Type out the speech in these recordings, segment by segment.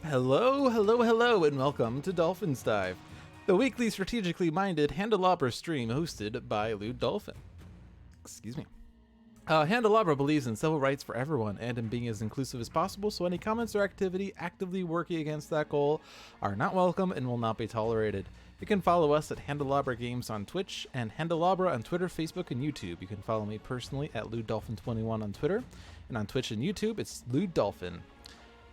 Hello, hello, hello, and welcome to Dolphin's Dive, the weekly strategically minded Handelabra stream hosted by Dolphin. Excuse me. Handelabra believes in civil rights for everyone and in being as inclusive as possible, so any comments or activity actively working against that goal are not welcome and will not be tolerated. You can follow us at Handelabra Games on Twitch and Handelabra on Twitter, Facebook, and YouTube. You can follow me personally at LewDolphin21 on Twitter, and on Twitch and YouTube, it's LewDolphin.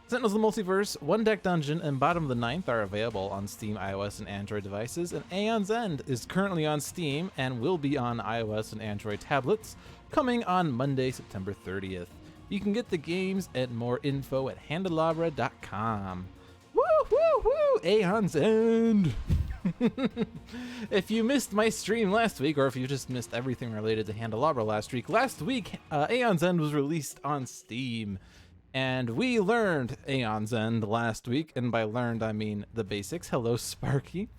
Sentinels of the Multiverse, One Deck Dungeon, and Bottom of the Ninth are available on Steam, iOS, and Android devices, and Aeon's End is currently on Steam and will be on iOS and Android tablets, coming on Monday, September 30th. You can get the games and more info at Handelabra.com. Woo, woo, woo! Aeon's End! If you missed my stream last week, or if you just missed everything related to Handelabra last week, Aeon's End was released on Steam. And we learned Aeon's End last week, and by learned I mean the basics. Hello, Sparky.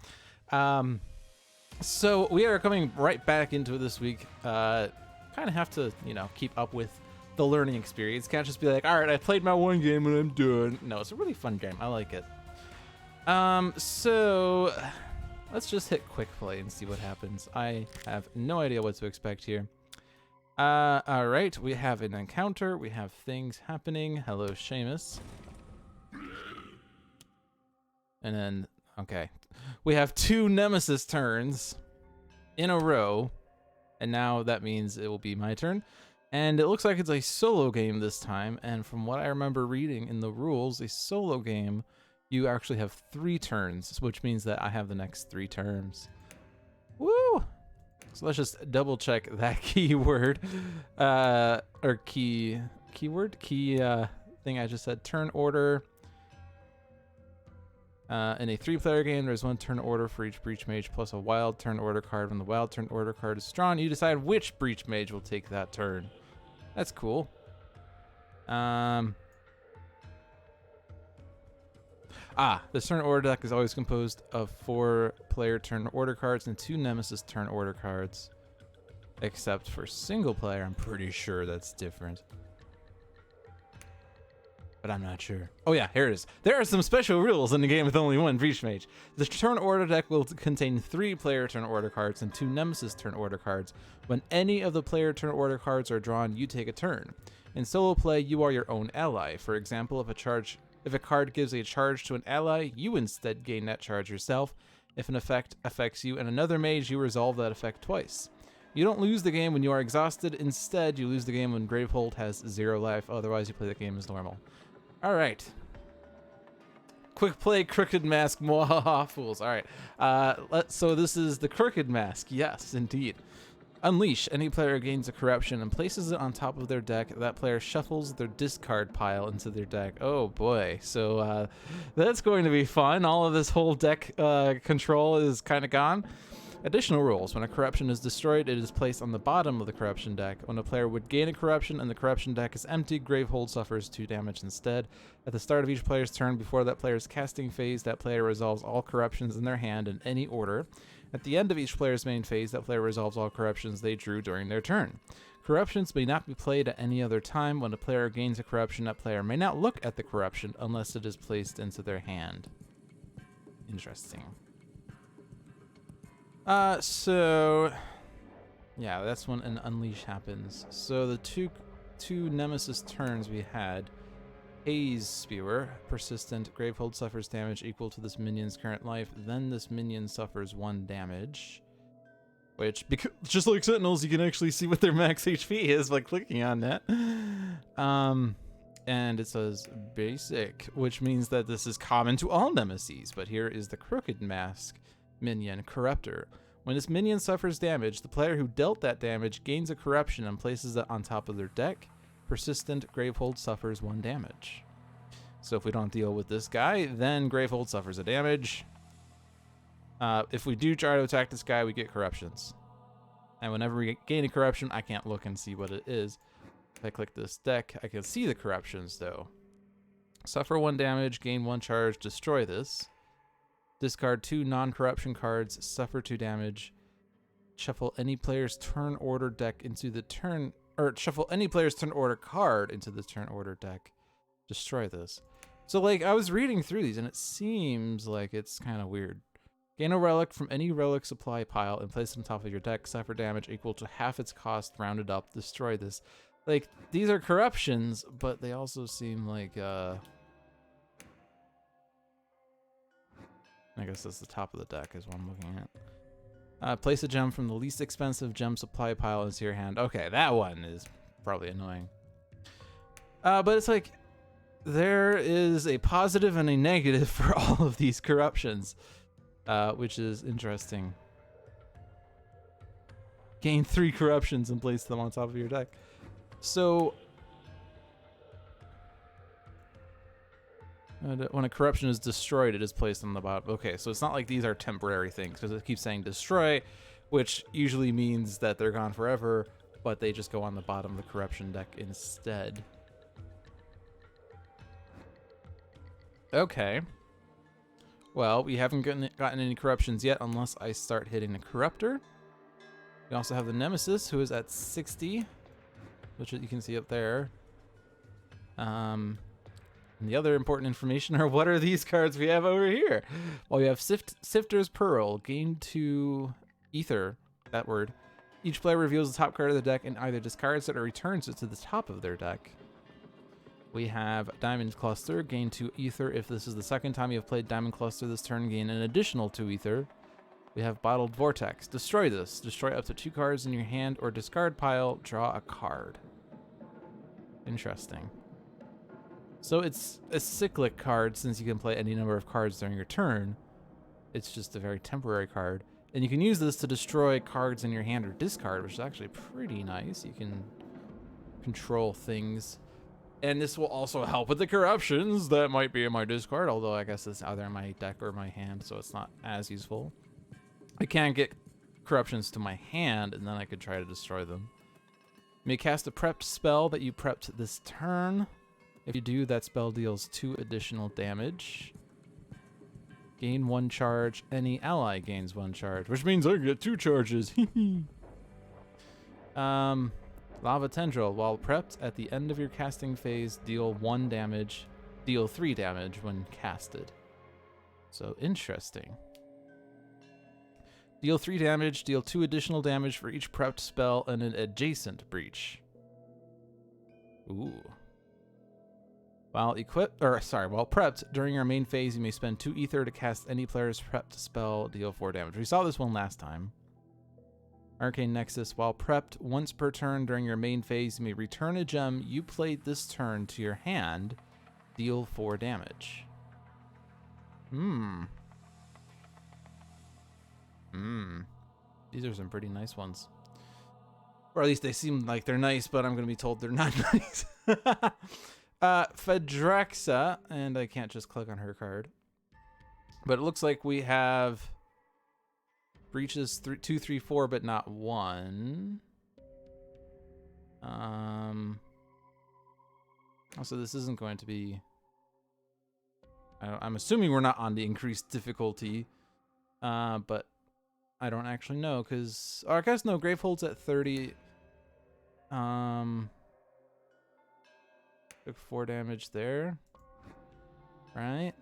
So we are coming right back into it this week. Kind of have to, keep up with the learning experience. Can't just be like, all right, I played my one game and I'm done. No, it's a really fun game. I like it. So let's just hit quick play and see what happens. I have no idea what to expect here. All right, we have an encounter. We have things happening. Hello, Seamus. And then, okay. We have 2 Nemesis turns in a row. And now that means it will be my turn. And it looks like it's a solo game this time. And from what I remember reading in the rules, a solo game, you actually have 3 turns, which means that I have the next 3 turns. Woo! So let's just double check that keyword, or key thing I just said. Turn order. In a 3-player game, there's 1 turn order for each Breach Mage plus a wild turn order card. When the wild turn order card is drawn, you decide which Breach Mage will take that turn. That's cool. The turn order deck is always composed of 4 player turn order cards and 2 Nemesis turn order cards. Except for single player, I'm pretty sure that's different. But I'm not sure. Oh yeah, here it is. There are some special rules in the game with only 1 Breach Mage. The turn order deck will contain 3 player turn order cards and 2 Nemesis turn order cards. When any of the player turn order cards are drawn, you take a turn. In solo play, you are your own ally. For example, if a card gives a charge to an ally, you instead gain that charge yourself. If an effect affects you and another mage, you resolve that effect twice. You don't lose the game when you are exhausted. Instead, you lose the game when Gravehold has 0 life. Otherwise, you play the game as normal. All right. Quick play, Crooked Mask, mwahaha, fools. All right. So this is the Crooked Mask. Yes, indeed. Unleash. Any player gains a corruption and places it on top of their deck. That player shuffles their discard pile into their deck. Oh boy. So that's going to be fun. All of this whole deck control is kind of gone. Additional rules. When a corruption is destroyed, it is placed on the bottom of the corruption deck. When a player would gain a corruption and the corruption deck is empty, Gravehold suffers 2 damage instead. At the start of each player's turn, before that player's casting phase, that player resolves all corruptions in their hand in any order. At the end of each player's main phase, that player resolves all corruptions they drew during their turn. Corruptions may not be played at any other time. When a player gains a corruption, that player may not look at the corruption unless it is placed into their hand. Interesting. So yeah, that's when an unleash happens. So the two Nemesis turns we had. Haze Spewer, persistent. Gravehold suffers damage equal to this minion's current life. Then this minion suffers 1 damage. Which, just like Sentinels, you can actually see what their max HP is by clicking on that. And it says basic, which means that this is common to all Nemesis. But here is the Crooked Mask minion, Corruptor. When this minion suffers damage, the player who dealt that damage gains a corruption and places it on top of their deck. Persistent. Gravehold suffers 1 damage. So if we don't deal with this guy, then Gravehold suffers a damage. If we do try to attack this guy, we get corruptions. And whenever we gain a corruption, I can't look and see what it is. If I click this deck, I can see the corruptions though. Suffer 1 damage, gain 1 charge, destroy this. Discard 2 non-corruption cards, suffer 2 damage. Shuffle any player's turn order deck into the shuffle any player's turn order card into the turn order deck. Destroy this. So, like, I was reading through these, and it seems like it's kind of weird. Gain a relic from any relic supply pile and place it on top of your deck. Suffer damage equal to half its cost, rounded up. Destroy this. Like, these are corruptions, but they also seem like, I guess that's the top of the deck is what I'm looking at. Place a gem from the least expensive gem supply pile into your hand. Okay, that one is probably annoying. But it's like, there is a positive and a negative for all of these corruptions. Which is interesting. Gain 3 corruptions and place them on top of your deck. So, when a corruption is destroyed, it is placed on the bottom. Okay, so it's not like these are temporary things, because it keeps saying destroy, which usually means that they're gone forever, but they just go on the bottom of the corruption deck instead. Okay. Well, we haven't gotten any corruptions yet unless I start hitting the Corruptor. We also have the Nemesis, who is at 60, which you can see up there. And the other important information are what are these cards we have over here? Well, we have Sifter's Pearl, gain 2 Ether, that word. Each player reveals the top card of the deck and either discards it or returns it to the top of their deck. We have Diamond Cluster, gain 2 Ether. If this is the second time you have played Diamond Cluster this turn, gain an additional 2 Ether. We have Bottled Vortex. Destroy this. Destroy up to 2 cards in your hand or discard pile. Draw a card. Interesting. So it's a cyclic card since you can play any number of cards during your turn. It's just a very temporary card. And you can use this to destroy cards in your hand or discard, which is actually pretty nice. You can control things. And this will also help with the corruptions that might be in my discard, although I guess it's either in my deck or my hand, so it's not as useful. I can get corruptions to my hand, and then I could try to destroy them. You may cast a prepped spell that you prepped this turn. If you do, that spell deals 2 additional damage. Gain 1 charge. Any ally gains 1 charge, which means I get 2 charges. Lava Tendril, while prepped at the end of your casting phase, deal 1 damage, deal 3 damage when casted. So interesting. Deal 3 damage, deal 2 additional damage for each prepped spell and an adjacent breach. Ooh. While prepped during your main phase, you may spend 2 ether to cast any player's prepped spell, deal 4 damage. We saw this one last time. Arcane Nexus, while prepped once per turn during your main phase, you may return a gem you played this turn to your hand, deal 4 damage. These are some pretty nice ones. Or at least they seem like they're nice, but I'm going to be told they're not nice. Phaedraxa, and I can't just click on her card. But it looks like we have breaches 2, 3, 4, but not 1. Also, this isn't going to be... I'm assuming we're not on the increased difficulty, but I don't actually know, because... Oh, I guess no, Gravehold's at 30. Took 4 damage there. Right?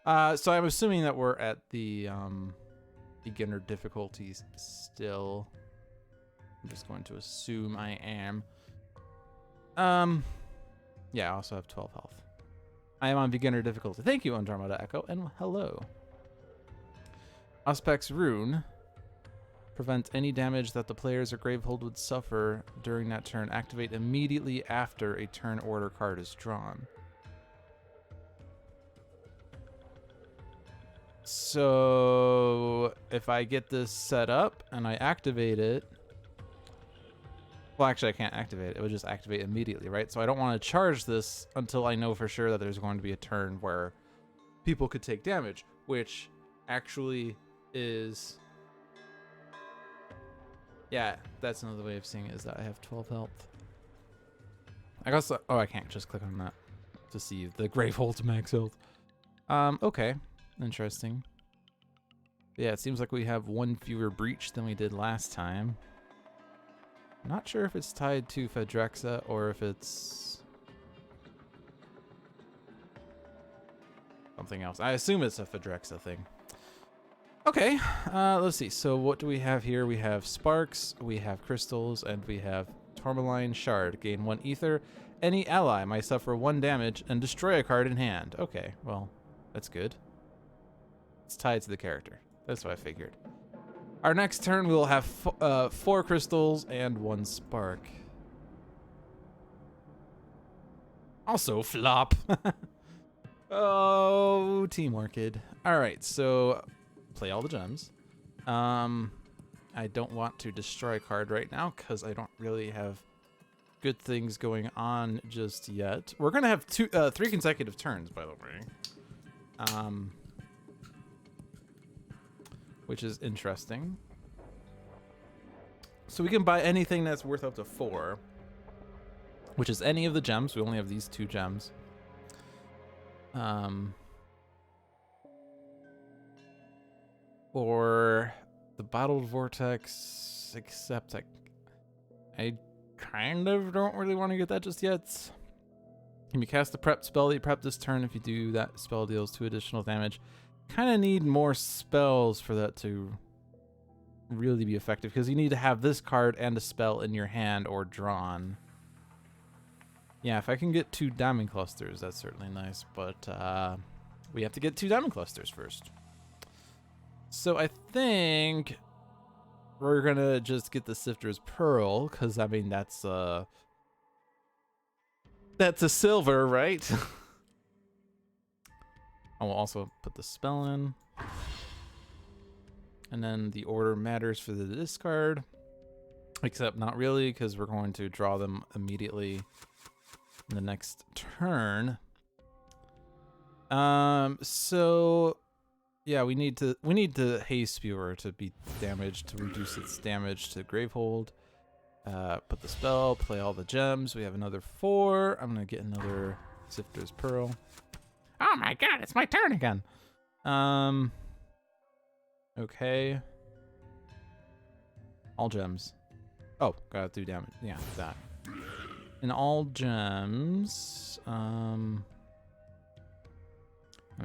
So I'm assuming that we're at the beginner difficulties still. I'm just going to assume I am. Yeah, I also have 12 health. I am on beginner difficulty. Thank you, Andromeda Echo, and hello. Auspex Rune. Prevent any damage that the players or Gravehold would suffer during that turn. Activate immediately after a turn order card is drawn. So if I get this set up and I activate it, well, actually I can't activate it. It would just activate immediately, right? So I don't want to charge this until I know for sure that there's going to be a turn where people could take damage, which actually is... Yeah, that's another way of seeing it, is that I have 12 health. I guess... Oh, I can't just click on that to see the Gravehold's max health. Okay. Interesting. Yeah, it seems like we have 1 fewer breach than we did last time. I'm not sure if it's tied to Phaedraxa or if it's something else. I assume it's a Phaedraxa thing. Okay, let's see. So what do we have here? We have sparks, we have crystals, and we have tourmaline shard. Gain 1 ether. Any ally might suffer 1 damage and destroy a card in hand. Okay, well, that's good. It's tied to the character. That's what I figured. Our next turn, we'll have 4 crystals and 1 spark. Also flop. Oh, teamwork, kid. All right, so play all the gems. I don't want to destroy a card right now because I don't really have good things going on just yet. We're gonna have 3 consecutive turns, by the way, which is interesting. So we can buy anything that's worth up to 4, which is any of the gems. We only have these 2 gems. Or the bottled vortex, except I kind of don't really want to get that just yet. Can you cast a prep spell that you prep this turn? If you do, that spell deals 2 additional damage. Kind of need more spells for that to really be effective, because you need to have this card and a spell in your hand or drawn. Yeah, if I can get 2 diamond clusters, that's certainly nice, but we have to get 2 diamond clusters first. So I think we're gonna just get the Sifter's Pearl, because I mean that's a silver, right? I will also put the spell in. And then the order matters for the discard. Except not really, because we're going to draw them immediately in the next turn. So yeah, we need the Haze Spewer to be damaged, to reduce its damage to Gravehold. Put the spell, play all the gems. We have another 4. I'm gonna get another Sifter's Pearl. Oh my god, it's my turn again. Okay. All gems. Oh, gotta do damage. Yeah, that. In all gems, I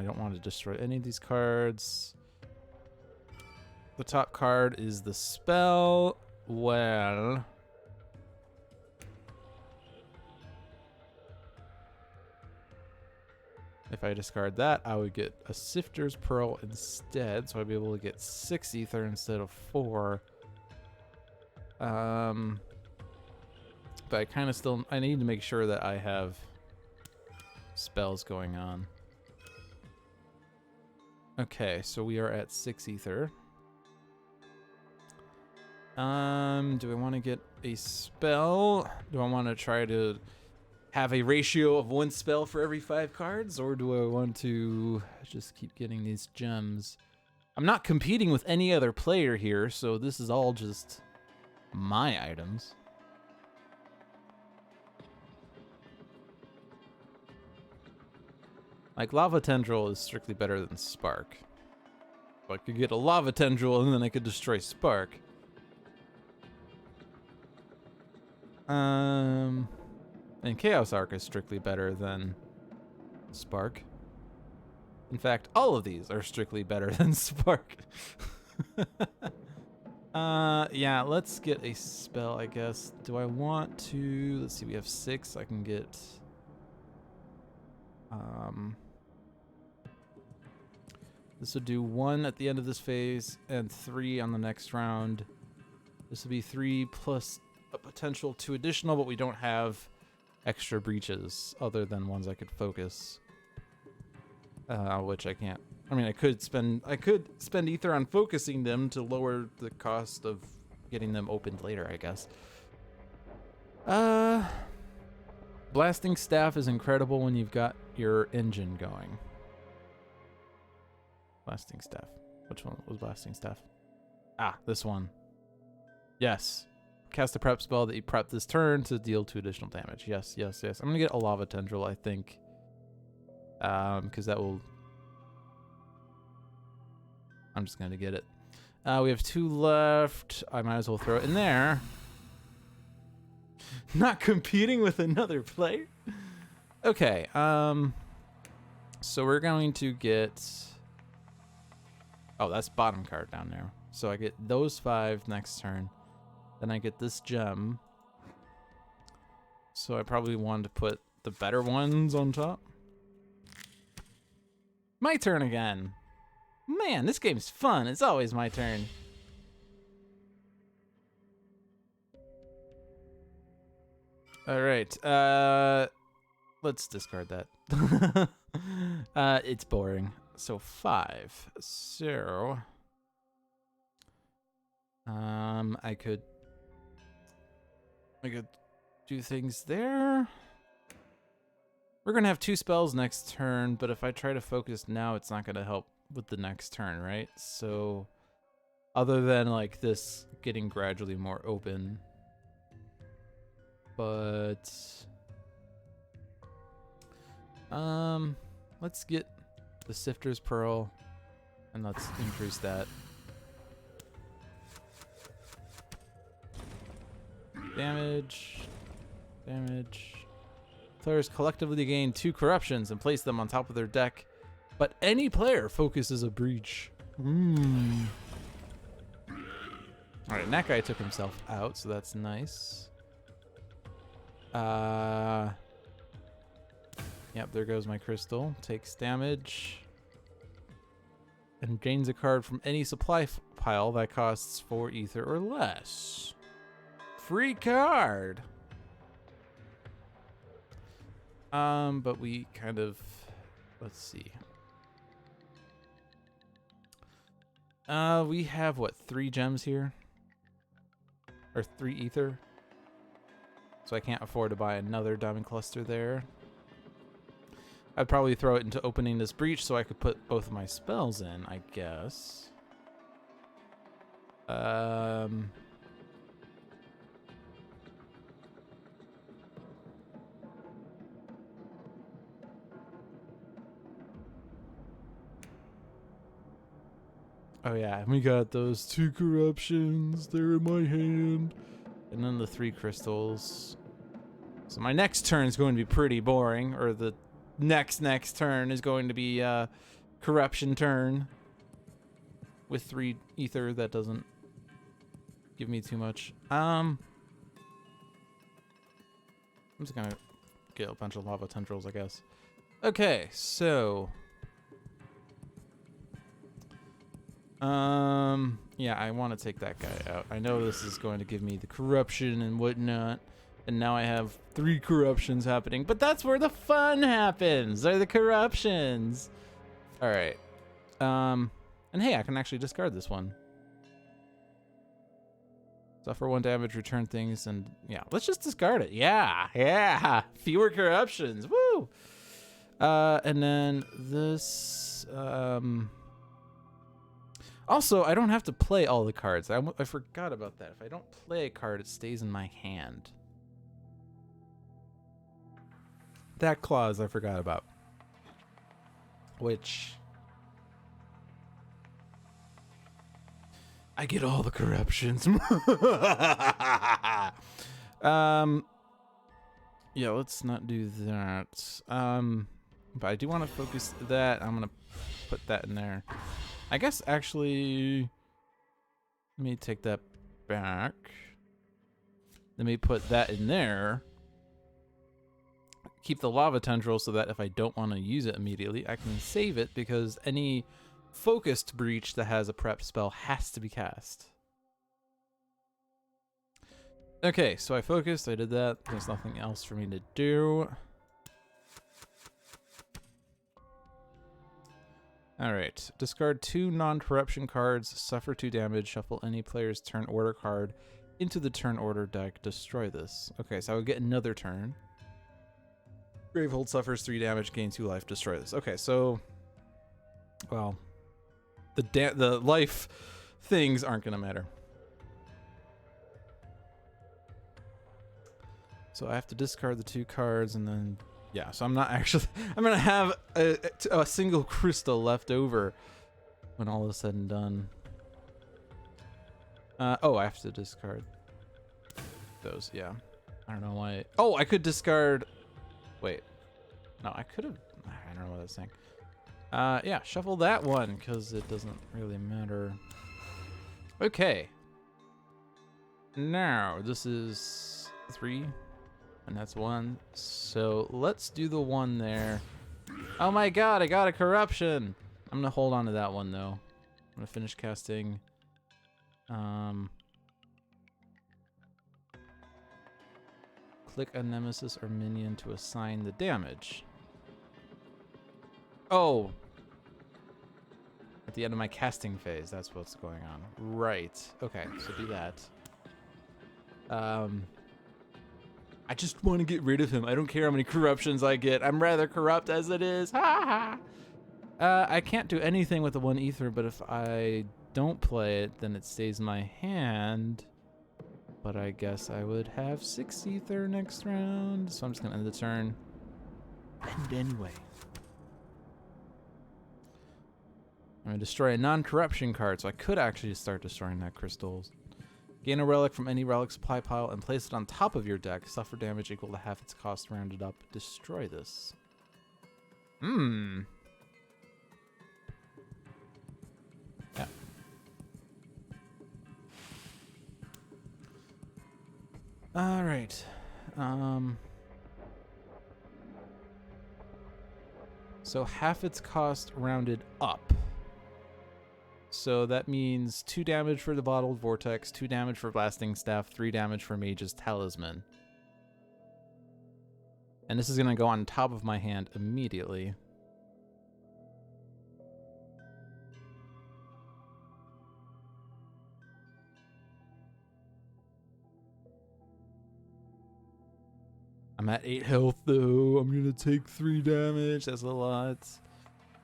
don't want to destroy any of these cards. The top card is the spell. Well, if I discard that, I would get a Sifter's Pearl instead, so I'd be able to get 6 ether instead of 4. But I kind of still, I need to make sure that I have spells going on. Okay, so we are at 6 ether. Do I want to get a spell? Do I want to try to have a ratio of 1 spell for every 5 cards, or do I want to just keep getting these gems? I'm not competing with any other player here, so this is all just my items. Like, Lava Tendril is strictly better than Spark. So I could get a Lava Tendril and then I could destroy Spark. And Chaos Arc is strictly better than Spark. In fact, all of these are strictly better than Spark. Yeah, let's get a spell, I guess. Do I want to... Let's see, we have 6. I can get... This would do 1 at the end of this phase and 3 on the next round. This would be 3 plus a potential 2 additional, but we don't have extra breaches other than ones I could focus. Which I can't. I mean, I could spend ether on focusing them to lower the cost of getting them opened later, I guess. Blasting Staff is incredible when you've got your engine going. Blasting Staff. Which one was Blasting Staff? Ah, this one. Yes. Cast a prep spell that you prep this turn to deal 2 additional damage. Yes, yes, yes. I'm gonna get a Lava Tendril, I think. Because that will... I'm just gonna get it. We have 2 left. I might as well throw it in there. Not competing with another player. Okay. So we're going to get... Oh, that's bottom card down there. So I get those 5 next turn. Then I get this gem. So I probably wanted to put the better ones on top. My turn again. Man, this game's fun. It's always my turn. All right. Let's discard that. It's boring. So 5. So I could do things there. We're gonna have 2 spells next turn, but if I try to focus now, it's not gonna help with the next turn, right? So other than like this getting gradually more open, but let's get the Sifter's Pearl and let's increase that. Damage. Players collectively gain 2 corruptions and place them on top of their deck, but any player focuses a breach. Alright, that guy took himself out, so that's nice. Yep, there goes my crystal. Takes damage. And gains a card from any supply pile that costs 4 ether or less. Free card! But we kind of... Let's see. We have, what, 3 gems here? Or 3 ether? So I can't afford to buy another diamond cluster there. I'd probably throw it into opening this breach so I could put both of my spells in, I guess. Oh yeah, we got those 2 corruptions. They're in my hand. And then the 3 crystals. So my next turn is going to be pretty boring, or the next turn is going to be corruption turn with 3 ether. That doesn't give me too much. I'm just gonna get a bunch of lava tendrils, I guess. Okay, so yeah, I want to take that guy out. I know this is going to give me the corruption and whatnot. And now I have 3 corruptions happening. But that's where the fun happens. Are the corruptions. All right. And hey, I can actually discard this one. Suffer 1 damage, return things, and yeah, let's just discard it. Yeah. Fewer corruptions. Woo. And then this. Also, I don't have to play all the cards. I forgot about that. If I don't play a card, it stays in my hand. That clause I forgot about. Which... I get all the corruptions. Yeah, let's not do that. But I do want to focus that. I'm going to put that in there. I guess actually... Let me take that back. Let me put that in there. Keep the lava tendril so that if I don't want to use it immediately, I can save it because any focused breach that has a prep spell has to be cast. Okay, so I focused, I did that. There's nothing else for me to do. Alright, discard 2 non-corruption cards, suffer 2 damage, shuffle any player's turn order card into the turn order deck, destroy this. Okay, so I would get another turn. Gravehold suffers 3 damage, gain 2 life, destroy this. Okay, so... Well... The life things aren't gonna matter. So I have to discard the 2 cards and then... Yeah, so I'm not actually... I'm gonna have a single crystal left over when all is said and done. Oh, I have to discard those, yeah. I don't know why... Oh, I could discard... Wait. No, I could have... I don't know what I was saying. Yeah, shuffle that one, because it doesn't really matter. Okay. Now, this is 3, and that's 1. So let's do the 1 there. Oh my god, I got a corruption! I'm gonna hold on to that one, though. I'm gonna finish casting. Click a nemesis or minion to assign the damage. Oh! At the end of my casting phase, that's what's going on. Right. Okay, so do that. I just want to get rid of him. I don't care how many corruptions I get. I'm rather corrupt as it is. Ha ha! I can't do anything with the 1 ether, but if I don't play it, then it stays in my hand. But I guess I would have 6 ether next round. So I'm just going to end the turn. End anyway. I'm going to destroy a non-corruption card, so I could actually start destroying that crystals. Gain a relic from any relic supply pile and place it on top of your deck. Suffer damage equal to half its cost rounded up. Destroy this. Yeah. All right. So half its cost rounded up. So that means 2 damage for the Bottled Vortex, 2 damage for Blasting Staff, 3 damage for Mage's Talisman. And this is going to go on top of my hand immediately. I'm at 8 health though. I'm going to take 3 damage. That's a lot.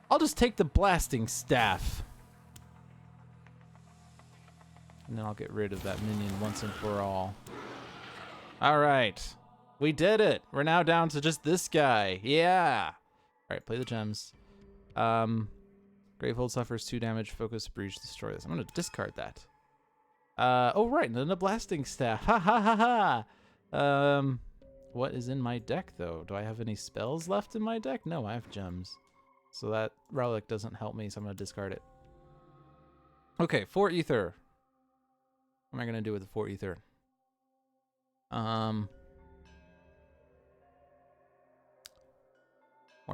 I'll just take the Blasting Staff. And then I'll get rid of that minion once and for all. All right. We did it. We're now down to just this guy. Yeah. All right, play the gems. Gravehold suffers 2 damage. Focus, breach, destroy this. I'm going to discard that. Oh, right. And then a blasting staff. Ha ha ha ha. What is in my deck, though? Do I have any spells left in my deck? No, I have gems. So that relic doesn't help me, so I'm going to discard it. Okay, 4 ether. What am I going to do with the 4 ether? More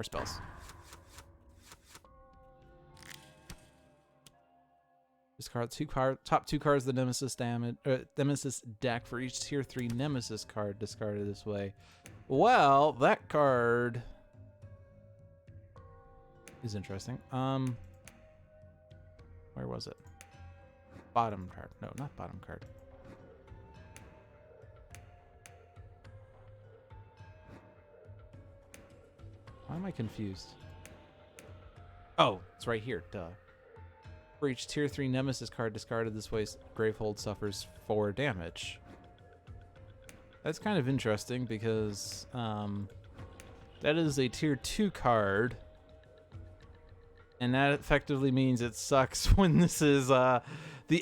spells. Discard top 2 cards of the Nemesis damage, Nemesis deck for each tier 3 Nemesis card discarded this way. Well, that card is interesting. Where was it? Bottom card. No, not bottom card. Why am I confused? Oh, it's right here. Duh. For each tier 3 Nemesis card discarded this way, Gravehold suffers 4 damage. That's kind of interesting because that is a tier 2 card. And that effectively means it sucks when this is the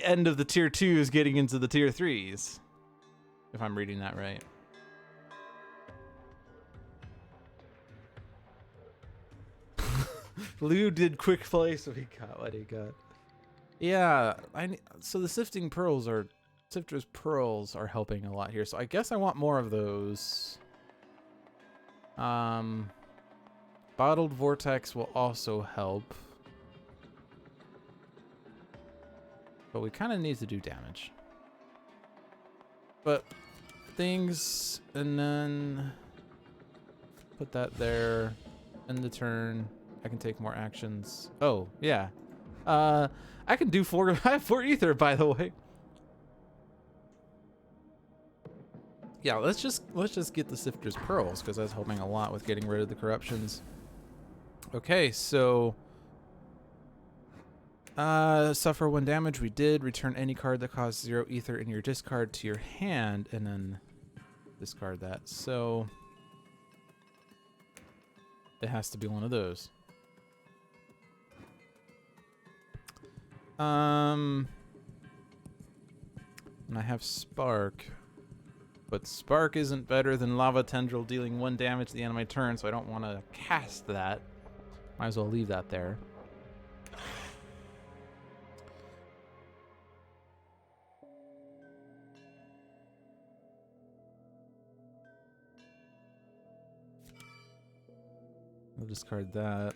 end of the tier 2s getting into the tier 3s. If I'm reading that right. Lou did quick play, so he got what he got. Yeah, so the Sifter's Pearls are helping a lot here. So I guess I want more of those. Bottled Vortex will also help. But we kind of need to do damage. But things, and then put that there. End the turn. I can take more actions. Oh, yeah. I can do 4. I have 4 ether, by the way. Yeah, let's just get the Sifter's Pearls because that's helping a lot with getting rid of the corruptions. Okay, so suffer 1 damage. We did return any card that caused 0 ether in your discard to your hand, and then discard that. So it has to be one of those. And I have Spark, but Spark isn't better than Lava Tendril dealing 1 damage at the end of my turn, so I don't want to cast that. Might as well leave that there. I'll discard that.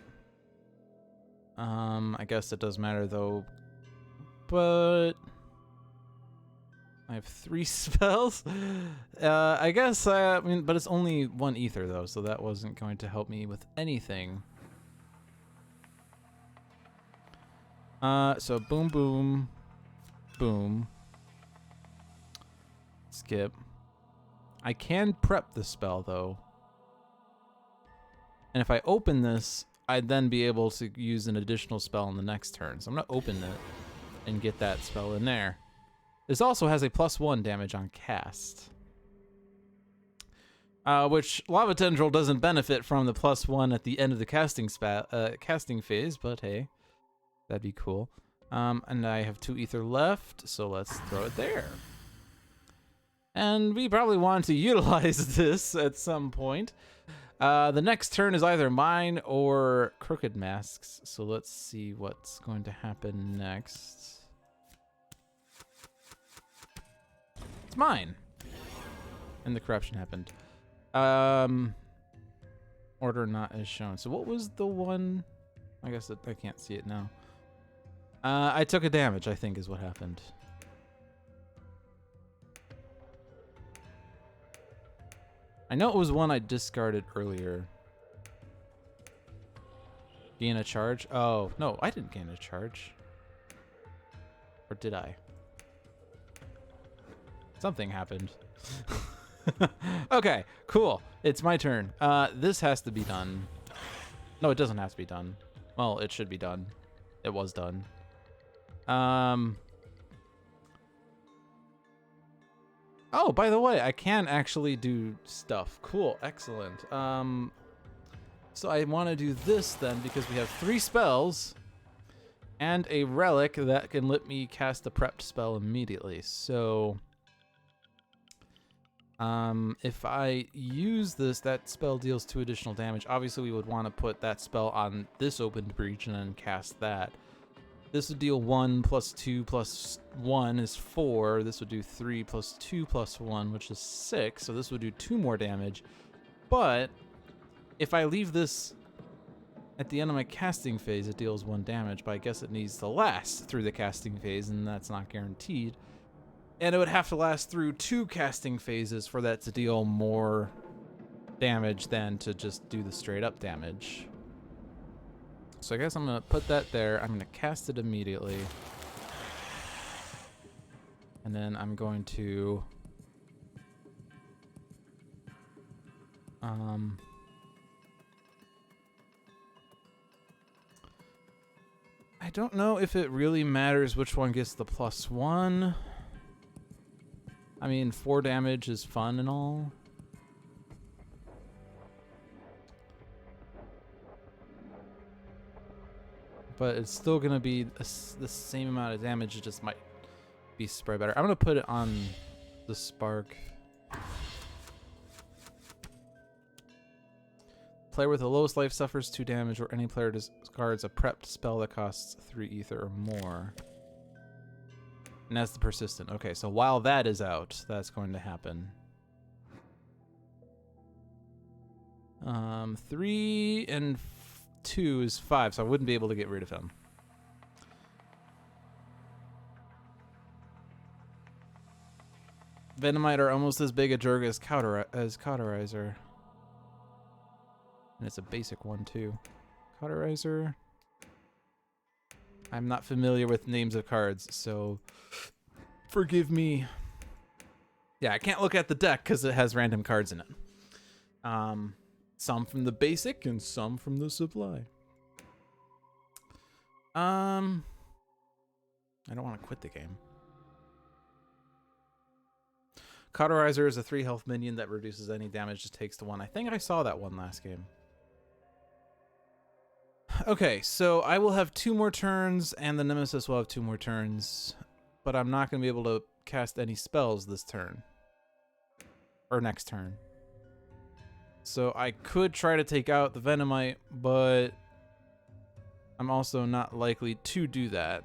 I guess it does matter though, but I have 3 spells. I guess, I mean, but it's only 1 ether though, so that wasn't going to help me with anything. So boom, boom, boom. Skip. I can prep the spell though. And if I open this, I'd then be able to use an additional spell on the next turn. So I'm gonna open it and get that spell in there. This also has a +1 damage on cast. Which Lava Tendril doesn't benefit from the +1 at the end of the casting phase, but hey, that'd be cool. And I have 2 ether left, so let's throw it there. And we probably want to utilize this at some point. The next turn is either mine or Crooked Mask's, so let's see what's going to happen next. It's mine. And the corruption happened. Order not as shown. So what was the one? I guess I can't see it now. I took a damage, I think is what happened. I know it was one I discarded earlier. Gain a charge? Oh, no, I didn't gain a charge. Or did I? Something happened. Okay, cool. It's my turn. This has to be done. No, it doesn't have to be done. Well, it should be done. It was done. Oh, by the way, I can actually do stuff. Cool, excellent. So I want to do this then because we have 3 spells and a relic that can let me cast a prepped spell immediately. So if I use this, that spell deals 2 additional damage. Obviously, we would want to put that spell on this opened breach and then cast that. This would deal 1 + 2 + 1 is 4. This would do 3 + 2 + 1, which is 6. So this would do 2 more damage. But if I leave this at the end of my casting phase, it deals 1 damage. But I guess it needs to last through the casting phase, and that's not guaranteed. And it would have to last through 2 casting phases for that to deal more damage than to just do the straight up damage. So I guess I'm going to put that there. I'm going to cast it immediately. And then I'm going to... I don't know if it really matters which one gets the +1. I mean, 4 damage is fun and all. But it's still going to be the same amount of damage. It just might be spread better. I'm going to put it on the Spark. Player with the lowest life suffers 2 damage, or any player discards a prepped spell that costs 3 ether or more. And that's the persistent. Okay, so while that is out, that's going to happen. 3 and 2 is 5, so I wouldn't be able to get rid of him. Venomite are almost as big a jerk as Cauterizer. And it's a basic one, too. Cauterizer. I'm not familiar with names of cards, so forgive me. Yeah, I can't look at the deck because it has random cards in it. Some from the basic and some from the supply. I don't want to quit the game. Cauterizer is a 3 health minion that reduces any damage it takes to 1. I think I saw that one last game. Okay, so I will have 2 more turns, and the Nemesis will have 2 more turns, but I'm not going to be able to cast any spells this turn. Or next turn. So I could try to take out the Venomite, but I'm also not likely to do that.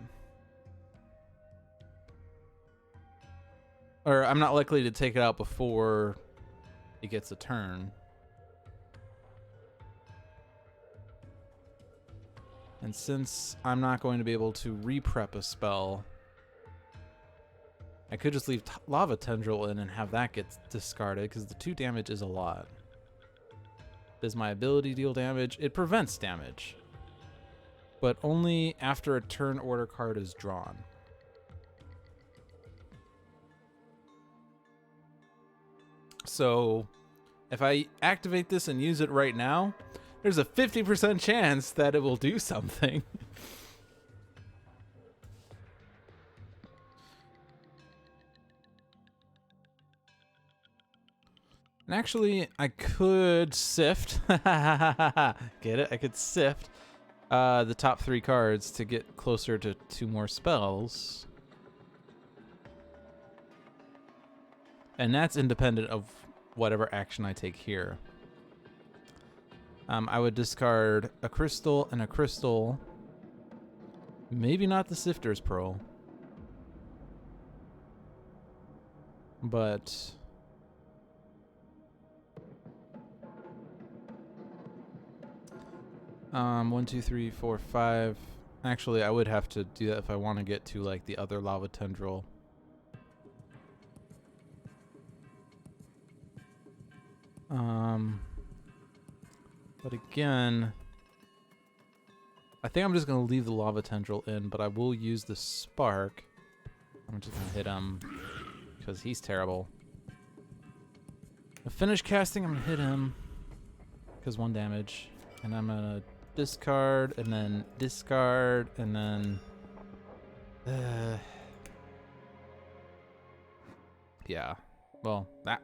Or I'm not likely to take it out before it gets a turn. And since I'm not going to be able to re-prep a spell, I could just leave Lava Tendril in and have that get discarded, because the 2 damage is a lot. Does my ability deal damage? It prevents damage, but only after a turn order card is drawn. So if I activate this and use it right now, there's a 50% chance that it will do something. And actually, I could sift. Get it? I could sift the top 3 cards to get closer to 2 more spells. And that's independent of whatever action I take here. I would discard a crystal and a crystal. Maybe not the Sifter's Pearl. But... 1, 2, 3, 4, 5. Actually, I would have to do that if I want to get to like the other Lava Tendril. But again, I think I'm just gonna leave the Lava Tendril in, but I will use the Spark. I'm just gonna hit him because he's terrible. I finish casting, I'm gonna hit him because 1 damage, and I'm gonna discard and then discard and then yeah, well, that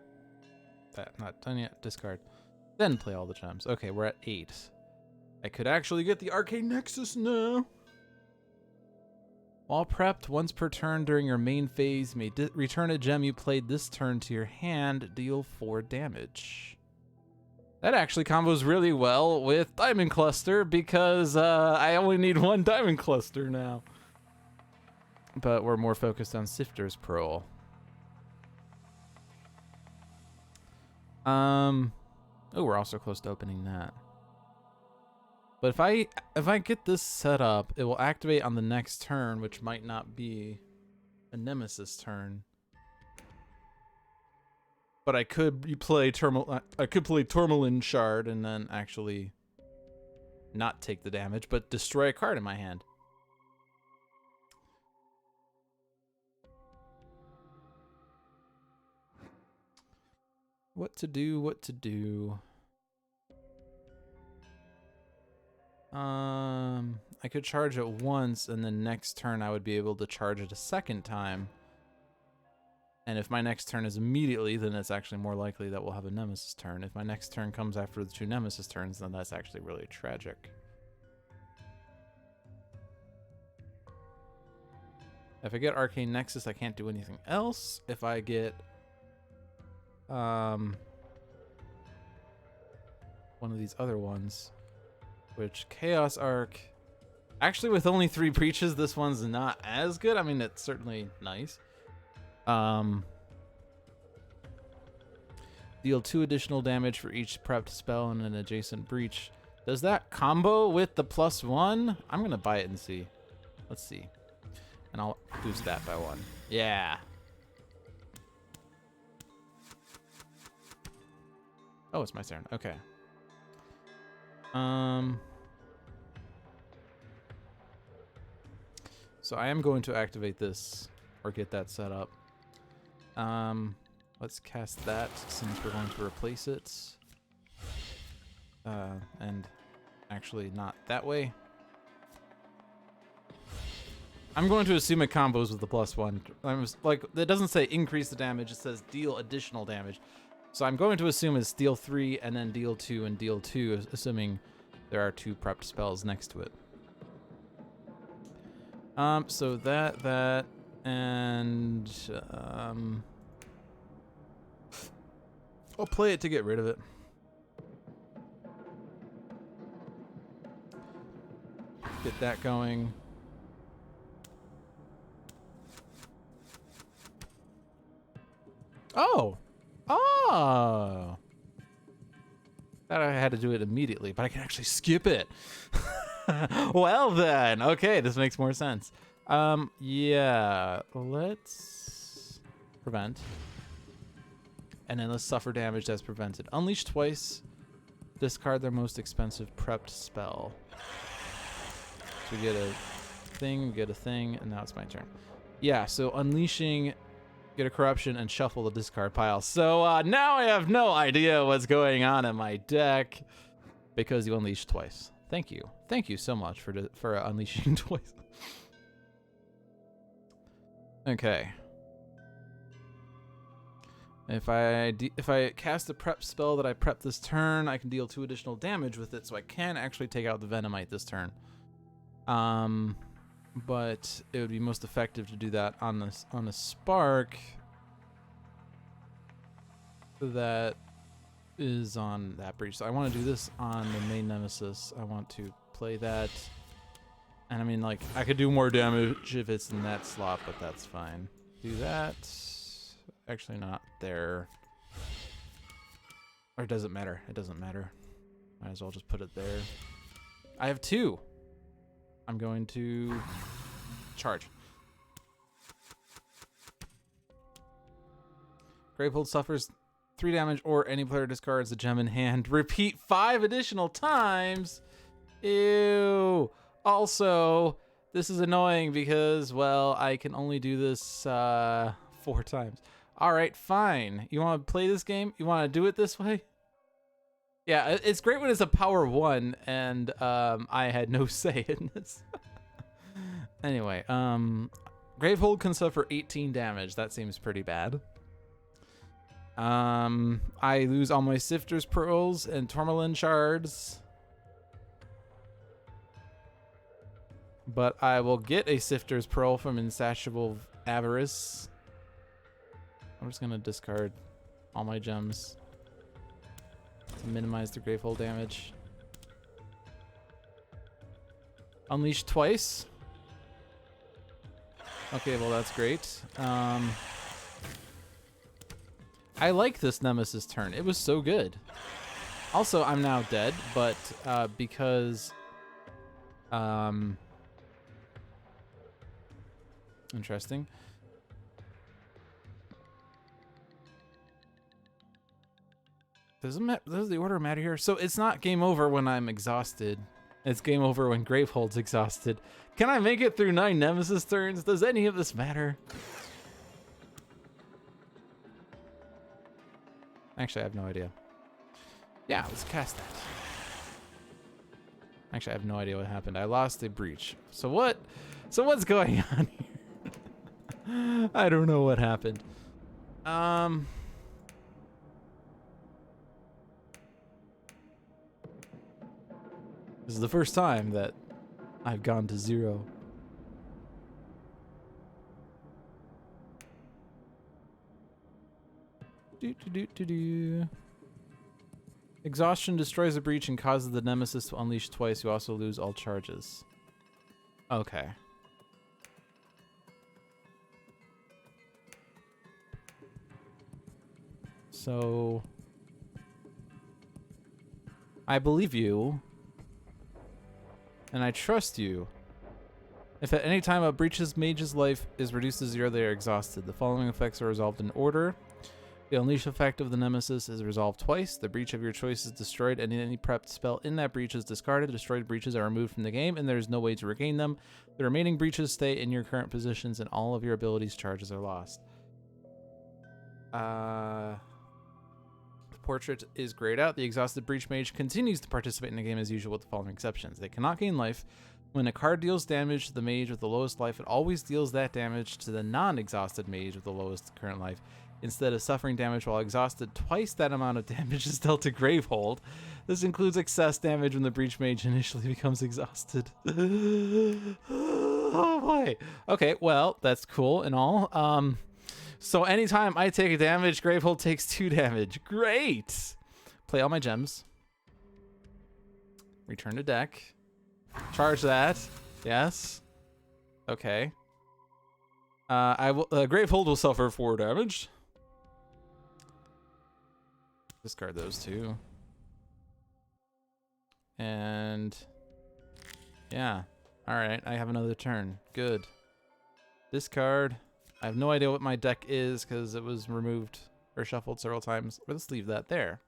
not done yet. Discard, then play all the gems. Okay, we're at 8. I could actually get the Arcane Nexus now. While prepped, once per turn during your main phase, you may return a gem you played this turn to your hand, deal 4 damage. That actually combos really well with Diamond Cluster because I only need 1 Diamond Cluster now. But we're more focused on Sifter's Pearl. Oh, we're also close to opening that. But if I get this set up, it will activate on the next turn, which might not be a Nemesis turn. But I could play Tourmaline Shard and then actually not take the damage, but destroy a card in my hand. What to do, what to do. I could charge it once, and then next turn I would be able to charge it a second time. And if my next turn is immediately, then it's actually more likely that we'll have a Nemesis turn. If my next turn comes after the 2 Nemesis turns, then that's actually really tragic. If I get Arcane Nexus, I can't do anything else. If I get one of these other ones, which Chaos Arc, actually with only 3 breaches, this one's not as good. I mean, it's certainly nice. Deal 2 additional damage for each prepped spell in an adjacent breach. Does that combo with the +1? I'm gonna buy it and see. Let's see. And I'll boost that by 1. Yeah. Oh, it's my turn. Okay. So I am going to activate this or get that set up. Let's cast that since we're going to replace it. And actually not that way. I'm going to assume it combos with the +1. I'm like, it doesn't say increase the damage, it says deal additional damage. So I'm going to assume it's deal 3 and then deal 2 and deal 2, assuming there are 2 prepped spells next to it. So that, and I'll play it to get rid of it. Get that going. Oh! Oh! Thought I had to do it immediately, but I can actually skip it. Well then, okay, this makes more sense. Yeah, let's prevent. And then let's suffer damage that's prevented. Unleash twice. Discard their most expensive prepped spell. So we get a thing, and now it's my turn. Yeah, so unleashing, get a corruption, and shuffle the discard pile. So now I have no idea what's going on in my deck because you unleashed twice. Thank you. Thank you so much for unleashing twice. Okay. If I cast a prep spell that I prep this turn, I can deal 2 additional damage with it, so I can actually take out the Venomite this turn. But it would be most effective to do that on a spark that is on that breach. So I want to do this on the main nemesis. I want to play that, and I mean, like, I could do more damage if it's in that slot, but that's fine. Do that. Actually, not there. Or does it matter? It doesn't matter. Might as well just put it there. I have 2. I'm going to charge. Gravehold suffers 3 damage, or any player discards a gem in hand. Repeat 5 additional times. Ew. Also, this is annoying because, well, I can only do this 4 times. All right, fine. You want to play this game? You want to do it this way? Yeah, it's great when it's a power 1 and I had no say in this. Anyway, Gravehold can suffer 18 damage. That seems pretty bad. I lose all my Sifter's Pearls and Tourmaline Shards. But I will get a Sifter's Pearl from Insatiable Avarice. I'm just going to discard all my gems to minimize the Gravehold damage. Unleash twice. Okay, well, that's great. I like this Nemesis turn. It was so good. Also, I'm now dead, but because... interesting. Does the order matter here? So it's not game over when I'm exhausted. It's game over when Gravehold's exhausted. Can I make it through 9 Nemesis turns? Does any of this matter? Actually, I have no idea. Yeah, let's cast that. Actually, I have no idea what happened. I lost a breach. So what's going on here? I don't know what happened. This is the first time that I've gone to 0. Exhaustion destroys a breach and causes the nemesis to unleash twice. You also lose all charges. Okay. So I believe you. And I trust you. If at any time a breach's mage's life is reduced to 0, they are exhausted. The following effects are resolved in order. The unleash effect of the nemesis is resolved twice. The breach of your choice is destroyed, and any prepped spell in that breach is discarded. Destroyed breaches are removed from the game, and there is no way to regain them. The remaining breaches stay in your current positions, and all of your abilities' charges are lost. The portrait is grayed out. The exhausted breach mage continues to participate in the game as usual with the following exceptions. They cannot gain life. When a card deals damage to the mage with the lowest life, it always deals that damage to the non-exhausted mage with the lowest current life. Instead of suffering damage while exhausted, twice that amount of damage is dealt to Gravehold. This includes excess damage when the breach mage initially becomes exhausted. Oh boy. Okay, well, that's cool and all. So anytime I take a damage, Gravehold takes 2 damage. Great! Play all my gems. Return to deck. Charge that. Yes. Okay. Gravehold will suffer 4 damage. Discard those 2. And yeah. Alright, I have another turn. Good. Discard. I have no idea what my deck is because it was removed or shuffled several times. But let's leave that there.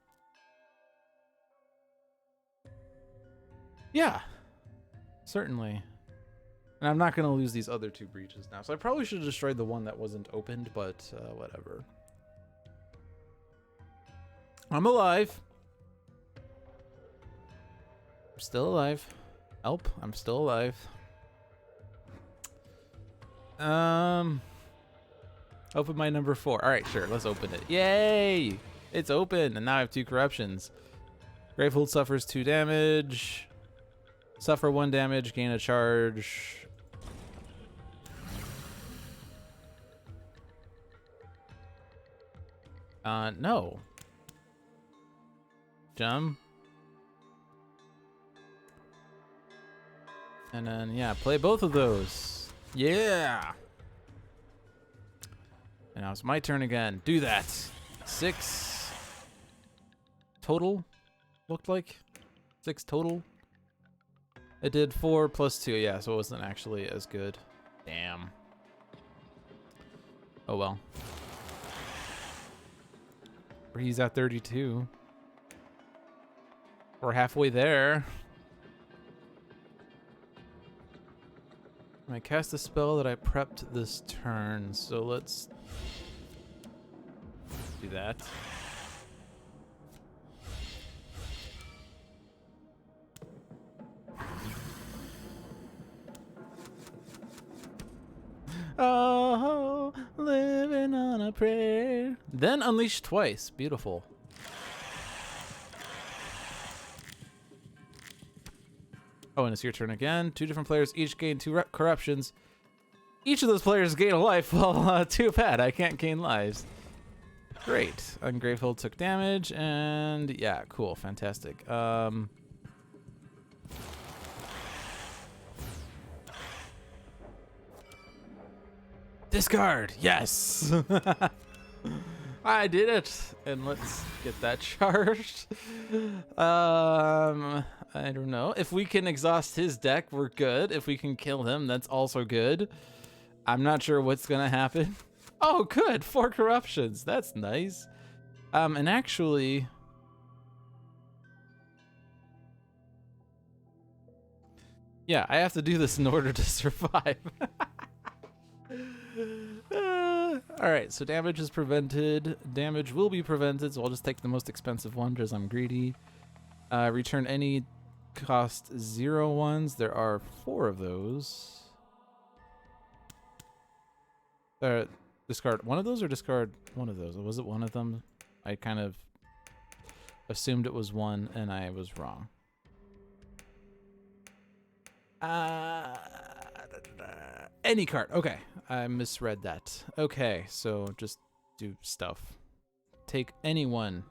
Yeah. Certainly. And I'm not going to lose these other 2 breaches now. So I probably should have destroyed the one that wasn't opened, but whatever. I'm alive. I'm still alive. Help, I'm still alive. Open my number 4. All right, sure, let's open it. Yay! It's open, and now I have 2 corruptions. Gravehold suffers 2 damage. Suffer 1 damage, gain a charge. No. Gem. And then, yeah, play both of those. Yeah! And now it's my turn again. Do that. 6 total, looked like. 6 total. It did 4 plus 2, yeah, so it wasn't actually as good. Damn. Oh well. He's at 32. We're halfway there. I cast a spell that I prepped this turn, so let's do that. Oh, living on a prayer. Then unleash twice. Beautiful. Oh, and it's your turn again. 2 different players each gain 2 corruptions. Each of those players gain a life. Well, too bad. I can't gain lives. Great. Gravehold took damage, and yeah, cool. Fantastic. Discard. Yes. I did it. And let's get that charged. I don't know. If we can exhaust his deck, we're good. If we can kill him, that's also good. I'm not sure what's gonna happen. Oh, good. 4 corruptions. That's nice. And actually, yeah, I have to do this in order to survive. All right, so damage is prevented. Damage will be prevented, so I'll just take the most expensive one because I'm greedy. Return any cost 0 ones. There are 4 of those. Discard one of those or discard one of those? Was it one of them? I kind of assumed it was one, and I was wrong. Any card. Okay, I misread that. Okay, so just do stuff. Take anyone.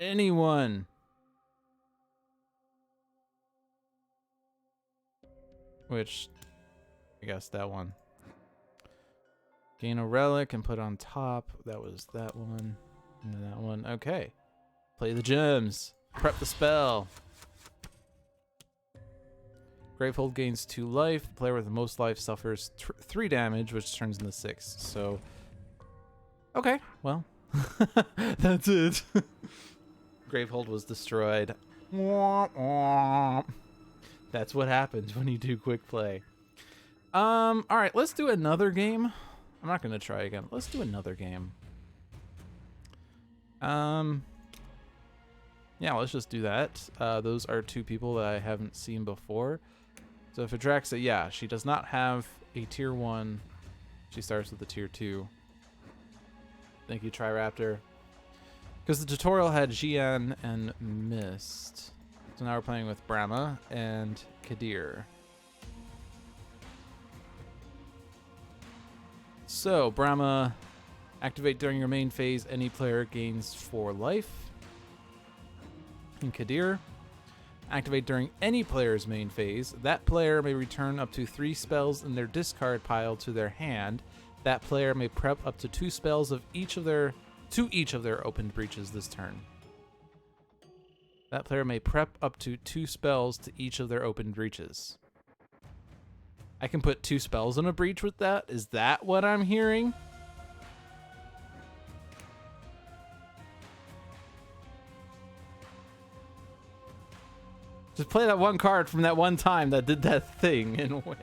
Anyone. Which, I guess that one. Gain a relic and put on top. That was that one. And that one. Okay. Play the gems. Prep the spell. Gravehold gains 2 life. Player with the most life suffers 3 damage, which turns into 6. So, okay, well, that's it. Gravehold was destroyed. That's what happens when you do quick play. All right, let's do another game. I'm not gonna try again. Let's do another game. Yeah, let's just do that. Those are 2 people that I haven't seen before. So Phaedraxa, yeah, she does not have a tier 1. She starts with a tier 2. Thank you, Triraptor. Because the tutorial had Aeon and Mist. So now we're playing with Brama and Kadir. So, Brama, activate during your main phase. Any player gains 4 life. And Kadir, Activate during any player's main phase. That player may return up to 3 spells in their discard pile to their hand. That player may prep up to 2 spells of each of their opened breaches this turn. That player may prep up to 2 spells to each of their opened breaches. I can put 2 spells in a breach with that? Is that what I'm hearing? Just play that one card from that one time that did that thing and win.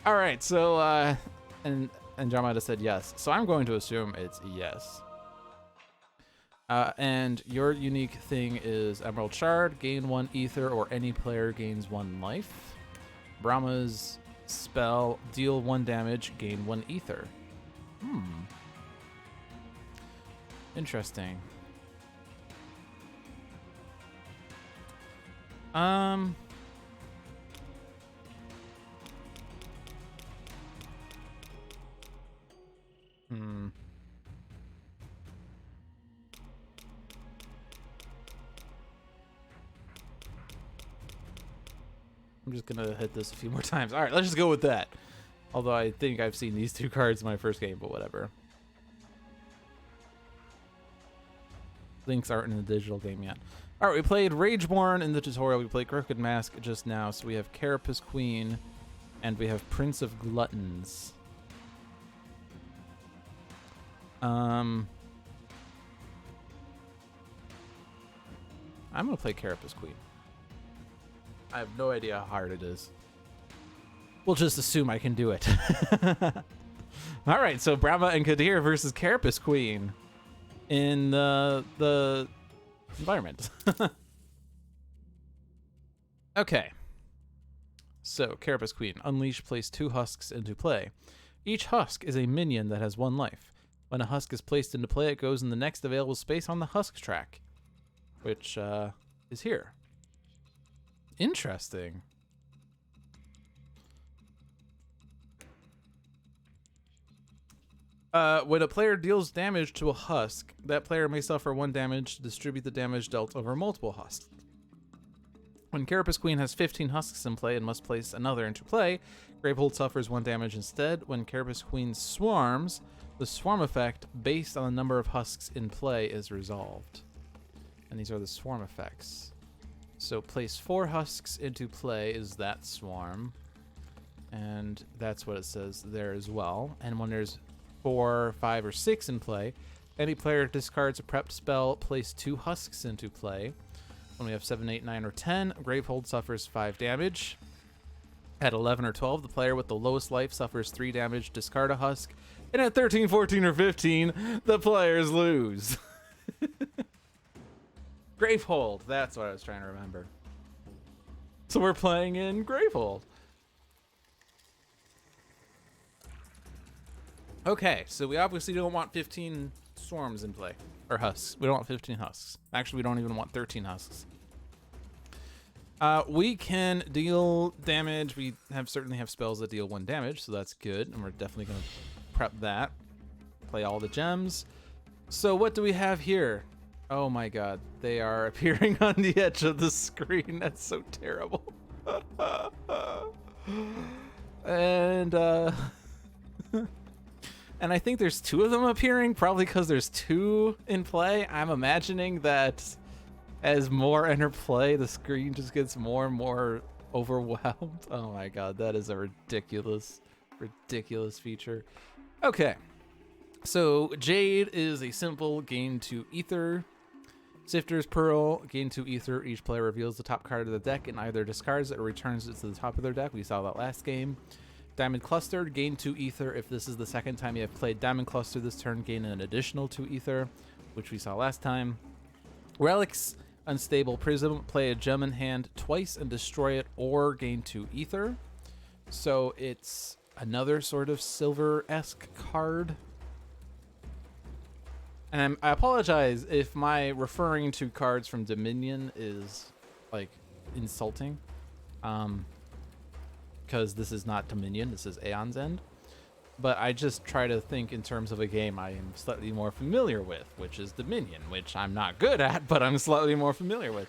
All right, so and Andromeda said yes, so I'm going to assume it's yes. And your unique thing is Emerald Shard, gain 1 ether, or any player gains 1 life. Brama's spell, deal 1 damage, gain 1 ether. Interesting. I'm just gonna hit this a few more times. All right, let's just go with that. Although I think I've seen these 2 cards in my first game, but whatever. Links aren't in the digital game yet. All right, we played Rageborn in the tutorial. We played Crooked Mask just now. So we have Carapace Queen, and we have Prince of Gluttons. I'm gonna play Carapace Queen. I have no idea how hard it is. We'll just assume I can do it. All right, so Brama and Kadir versus Carapace Queen in the environment. Okay. So, Carapace Queen. Unleash, place 2 husks into play. Each husk is a minion that has 1 life. When a husk is placed into play, it goes in the next available space on the husk track, which is here. Interesting. When a player deals damage to a husk, that player may suffer 1 damage to distribute the damage dealt over multiple husks. When Carapace Queen has 15 husks in play and must place another into play, Gravehold suffers 1 damage instead. When Carapace Queen swarms, the swarm effect based on the number of husks in play is resolved. And these are the swarm effects. So place 4 husks into play is that swarm. And that's what it says there as well. And when there's 4, 5, or 6 in play, any player discards a prepped spell, place 2 husks into play. When we have 7, 8, 9, or 10, Gravehold suffers 5 damage. At 11 or 12, the player with the lowest life suffers 3 damage, discard a husk. And at 13, 14, or 15, the players lose. Gravehold, that's what I was trying to remember. So we're playing in Gravehold. Okay, so we obviously don't want 15 swarms in play. Or husks. We don't want 15 husks. Actually, we don't even want 13 husks. We can deal damage. We certainly have spells that deal 1 damage, so that's good. And we're definitely going to prep that. Play all the gems. So what do we have here? Oh my god. They are appearing on the edge of the screen. That's so terrible. And, and I think there's 2 of them appearing, probably because there's 2 in play. I'm imagining that as more enter play, the screen just gets more and more overwhelmed. Oh my god, that is a ridiculous, ridiculous feature. Okay, so Jade is a simple gain 2 ether. Sifter's Pearl, gain 2 ether. Each player reveals the top card of the deck and either discards it or returns it to the top of their deck. We saw that last game. Diamond Cluster, gain 2 ether. If this is the second time you have played Diamond Cluster this turn, gain an additional 2 ether, which we saw last time. Relics, Unstable Prism, play a gem in hand twice and destroy it or gain 2 ether. So it's another sort of silver-esque card. And I apologize if my referring to cards from Dominion is, like, insulting. Because this is not Dominion, this is Aeon's End. but I just try to think in terms of a game I am slightly more familiar with, which is Dominion, which I'm not good at, but I'm slightly more familiar with.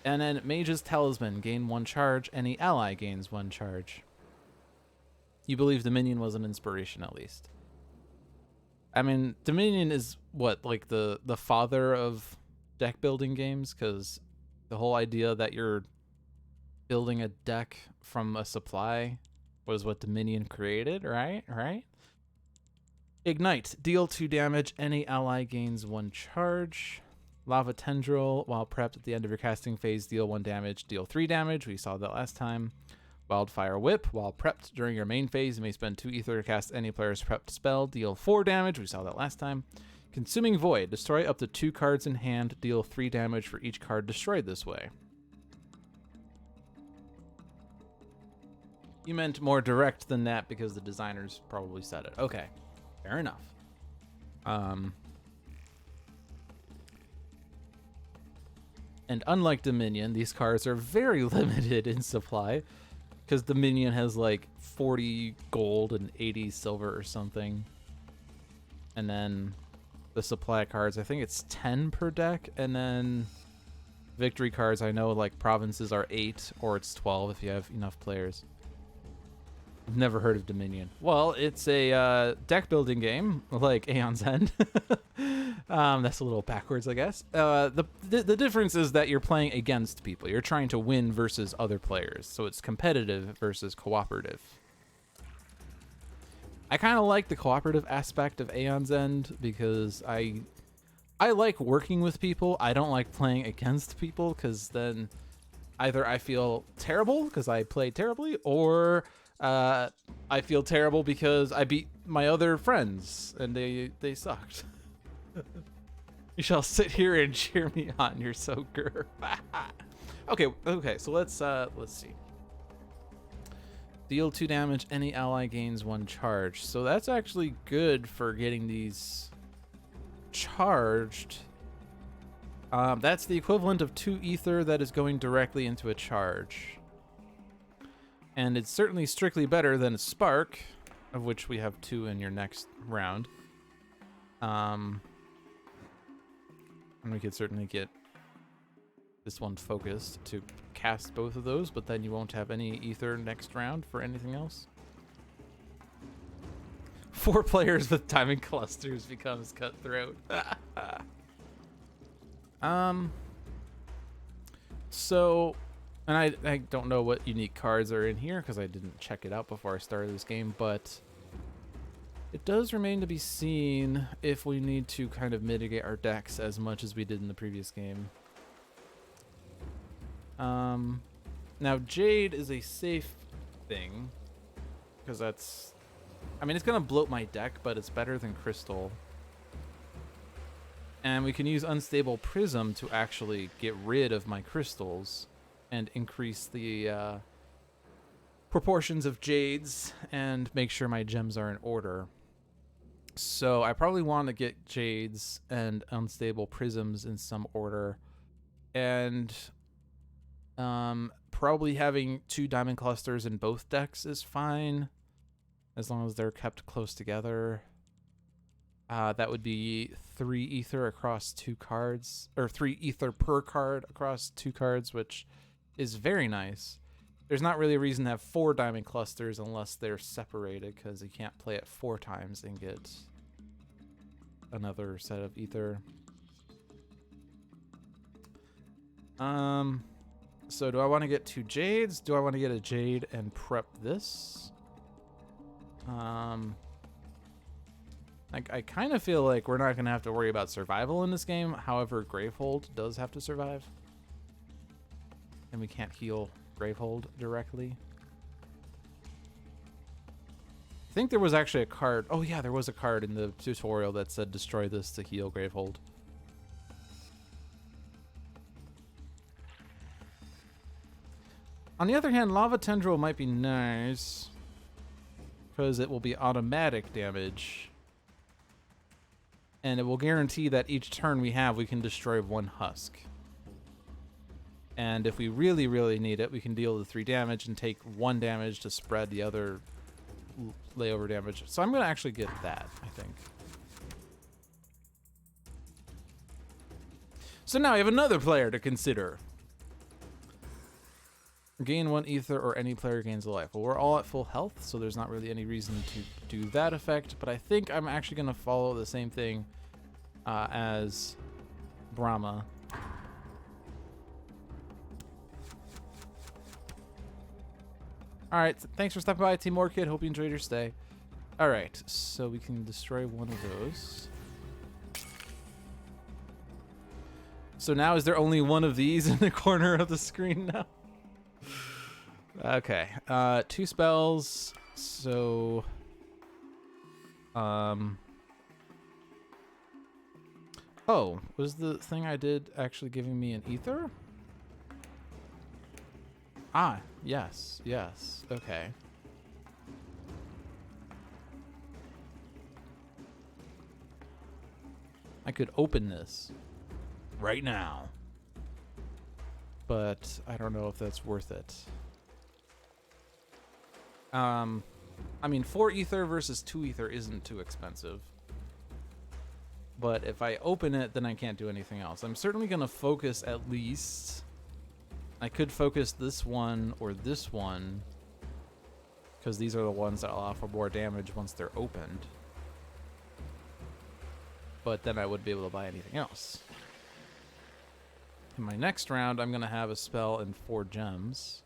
And then Mage's Talisman, gain 1 charge. Any ally gains 1 charge. You believe Dominion was an inspiration, at least. I mean, Dominion is what, like the father of deck building games, because the whole idea that you're building a deck from a supply was what Dominion created, right? Ignite. Deal 2 damage. Any ally gains 1 charge. Lava Tendril. While prepped at the end of your casting phase, deal 1 damage. Deal 3 damage. We saw that last time. Wildfire Whip. While prepped during your main phase, you may spend 2 ether to cast any player's prepped spell. Deal 4 damage. We saw that last time. Consuming Void. Destroy up to 2 cards in hand. Deal 3 damage for each card destroyed this way. You meant more direct than that because the designers probably said it. Okay, fair enough. And unlike Dominion, these cards are very limited in supply because Dominion has like 40 gold and 80 silver or something. And then the supply cards, I think it's 10 per deck. And then victory cards, I know like provinces are 8 or it's 12 if you have enough players. I've never heard of Dominion. Well, it's a deck building game like Aeon's End. That's a little backwards, I guess. The difference is that you're playing against people. You're trying to win versus other players. So it's competitive versus cooperative. I kind of like the cooperative aspect of Aeon's End because I like working with people. I don't like playing against people because then either I feel terrible because I play terribly, or I feel terrible because I beat my other friends and they sucked. You shall sit here and cheer me on. You're so good. Okay. So let's see. Deal 2 damage. Any ally gains 1 charge. So that's actually good for getting these charged. That's the equivalent of 2 ether that is going directly into a charge. And it's certainly strictly better than a spark, of which we have 2 in your next round. And we could certainly get this one focused to cast both of those, but then you won't have any ether next round for anything else. 4 players with timing clusters becomes cutthroat. So... And I don't know what unique cards are in here because I didn't check it out before I started this game, but it does remain to be seen if we need to kind of mitigate our decks as much as we did in the previous game. Now Jade is a safe thing because that's... I mean, it's going to bloat my deck, but it's better than Crystal. And we can use Unstable Prism to actually get rid of my crystals and increase the proportions of jades and make sure my gems are in order. So I probably want to get jades and unstable prisms in some order, and probably having 2 diamond clusters in both decks is fine as long as they're kept close together. That would be 3 ether across 2 cards, or 3 ether per card across 2 cards, which is very nice. There's not really a reason to have 4 diamond clusters unless they're separated, because you can't play it 4 times and get another set of ether. So do I want to get 2 jades? Do I want to get a jade and prep this? I kind of feel like we're not going to have to worry about survival in this game. However, Gravehold does have to survive. And we can't heal Gravehold directly. I think there was actually a card. Oh yeah, there was a card in the tutorial that said destroy this to heal Gravehold. On the other hand, Lava Tendril might be nice because it will be automatic damage. And it will guarantee that each turn we have, we can destroy 1 husk. And if we really, really need it, we can deal the 3 damage and take 1 damage to spread the other layover damage. So I'm gonna actually get that, I think. So now we have another player to consider. Gain 1 ether or any player gains a life. Well, we're all at full health, so there's not really any reason to do that effect, but I think I'm actually gonna follow the same thing as Brama. Alright, thanks for stopping by, Team Orchid. Hope you enjoyed your stay. Alright, so we can destroy one of those. So now is there only one of these in the corner of the screen now? Okay, 2 spells, so... Oh, was the thing I did actually giving me an ether? Ah, yes, yes, okay. I could open this right now, but I don't know if that's worth it. I mean, 4 ether versus 2 ether isn't too expensive. But if I open it, then I can't do anything else. I'm certainly going to focus at least. I could focus this one or this one, because these are the ones that allow for more damage once they're opened. But then I wouldn't be able to buy anything else. In my next round, I'm going to have a spell and 4 gems.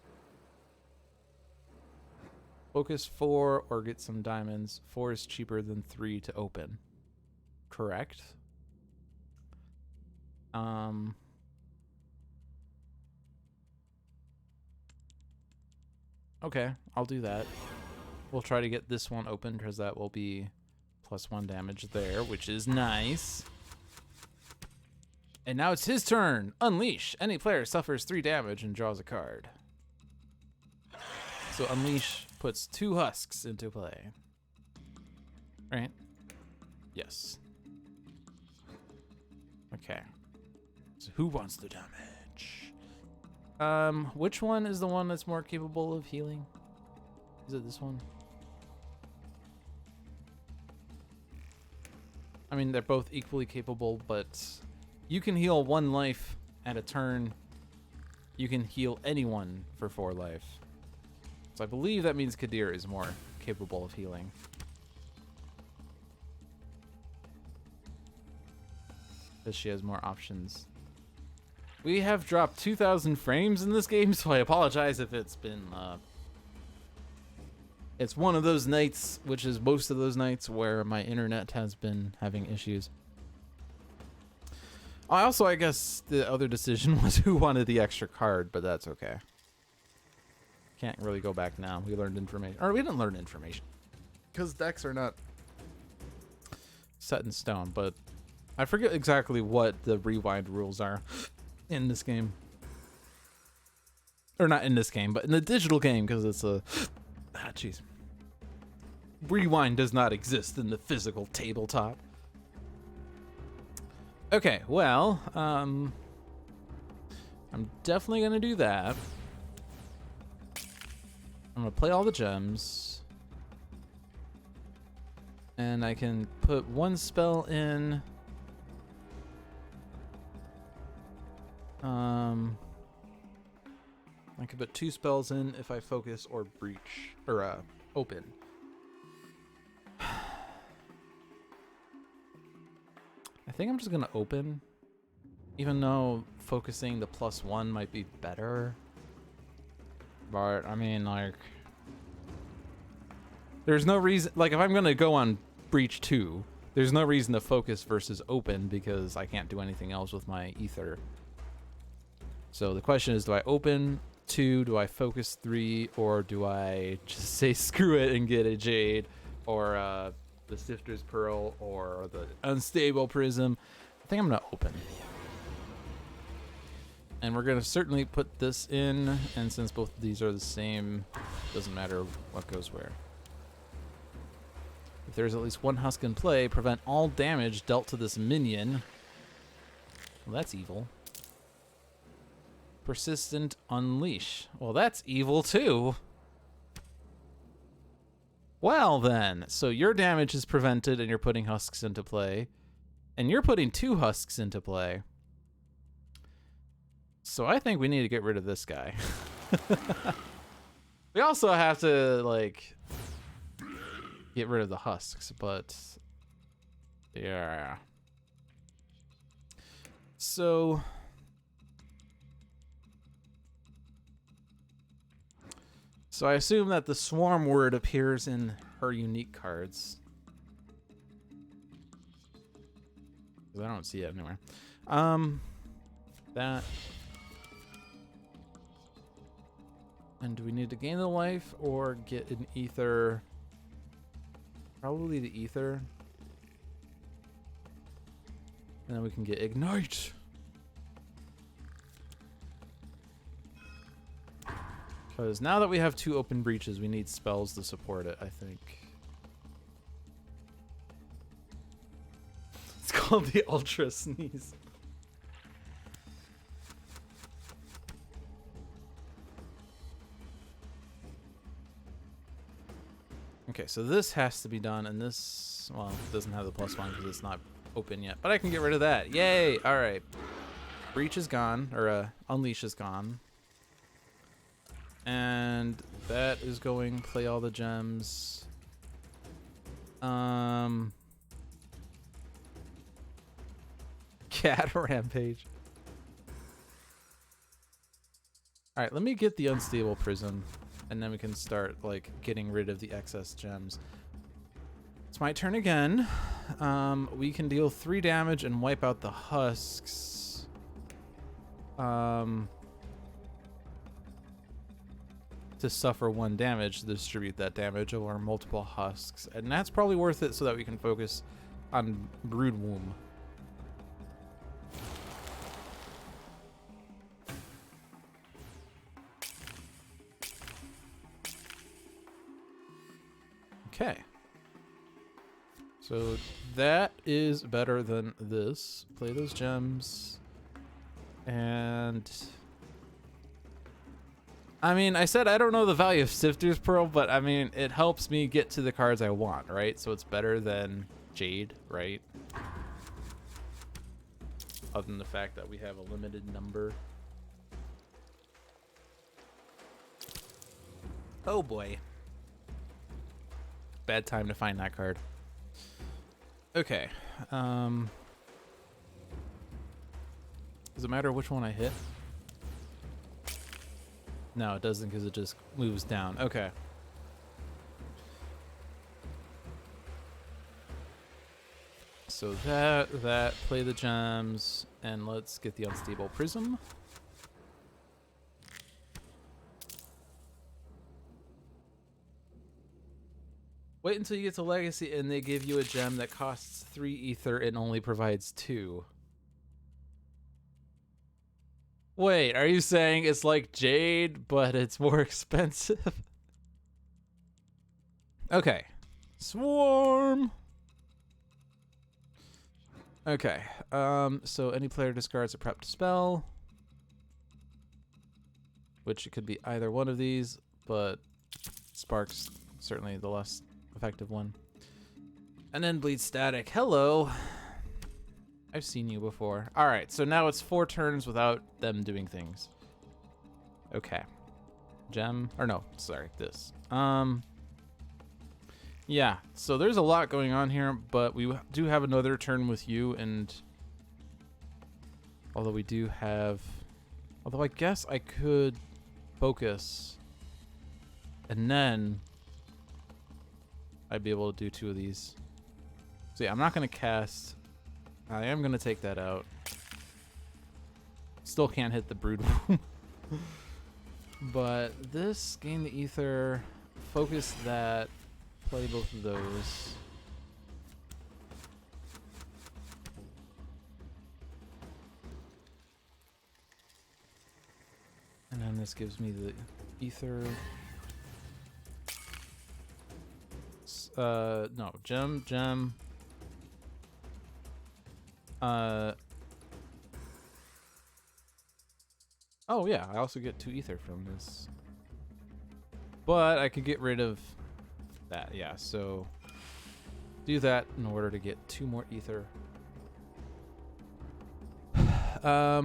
Focus 4 or get some diamonds. 4 is cheaper than 3 to open. Correct. Okay, I'll do that. We'll try to get this one open because that will be +1 damage there, which is nice. And now it's his turn. Unleash. Any player suffers 3 damage and draws a card. So Unleash puts 2 husks into play. Right? Yes. Okay. So who wants the damage? Which one is the one that's more capable of healing? Is it this one? I mean, they're both equally capable, but you can heal 1 life at a turn. You can heal anyone for 4 life. So I believe that means Kadir is more capable of healing. Because she has more options. We have dropped 2,000 frames in this game, so I apologize if it's been... It's one of those nights, which is most of those nights, where my internet has been having issues. Also, I guess the other decision was who wanted the extra card, but that's okay. Can't really go back now. We learned information. Or we didn't learn information. Because decks are not set in stone, but I forget exactly what the rewind rules are in this game. Or not in this game, but in the digital game, because it's a... Ah, jeez. Rewind does not exist in the physical tabletop. Okay, well, I'm definitely going to do that. I'm going to play all the gems. And I can put 1 spell in. I could put 2 spells in if I focus or breach, or open. I think I'm just gonna open, even though focusing the +1 might be better. But I mean, like, there's no reason, like, if I'm gonna go on breach 2, there's no reason to focus versus open because I can't do anything else with my ether. So the question is, do I open 2, do I focus 3, or do I just say screw it and get a Jade, or the Sifter's Pearl, or the Unstable Prism? I think I'm gonna open. And we're gonna certainly put this in, and since both of these are the same, doesn't matter what goes where. If there's at least 1 husk in play, prevent all damage dealt to this minion. Well, that's evil. Persistent Unleash. Well, that's evil too. Well then, so your damage is prevented and you're putting husks into play. And you're putting 2 husks into play. So I think we need to get rid of this guy. We also have to, like, get rid of the husks, but yeah. So I assume that the swarm word appears in her unique cards. I don't see it anywhere. That. And do we need to gain the life or get an ether? Probably the ether. And then we can get ignite. Because now that we have 2 open breaches, we need spells to support it, I think. It's called the Ultra Sneeze. Okay, so this has to be done, and this, well, it doesn't have the +1 because it's not open yet. But I can get rid of that. Yay! All right. Breach is gone, or Unleash is gone. And that is going play all the gems. Cat Rampage. All right, let me get the Unstable Prism, and then we can start like getting rid of the excess gems. It's my turn again. We can deal 3 damage and wipe out the husks. To suffer 1 damage, to distribute that damage over multiple husks. And that's probably worth it so that we can focus on Brood Womb. Okay. So that is better than this. Play those gems. And I mean, I said I don't know the value of Sifter's Pearl, but I mean, it helps me get to the cards I want, right? So it's better than Jade, right? Other than the fact that we have a limited number. Oh boy. Bad time to find that card. Okay. Does it matter which one I hit? No, it doesn't because it just moves down. Okay. So that, play the gems, and let's get the Unstable Prism. Wait until you get to Legacy and they give you a gem that costs 3 ether and only provides 2. Wait, are you saying it's like Jade, but it's more expensive? Okay. Swarm! Okay. So any player discards a prepped spell, which it could be either one of these, but Spark's certainly the less effective one. And then Bleed Static. Hello. I've seen you before. All right, so now it's 4 turns without them doing things. Okay. Gem, or no, sorry, this. Yeah, so there's a lot going on here, but we do have another turn with you, and although we do have, although I guess I could focus, and then I'd be able to do 2 of these. So yeah, I'm not gonna cast. I am going to take that out. Still can't hit the Brood Womb. But this, gain the ether, focus that, play both of those. And then this gives me the ether. No, gem. Oh yeah, I also get 2 ether from this. But I could get rid of that. Yeah, so do that in order to get 2 more ether. I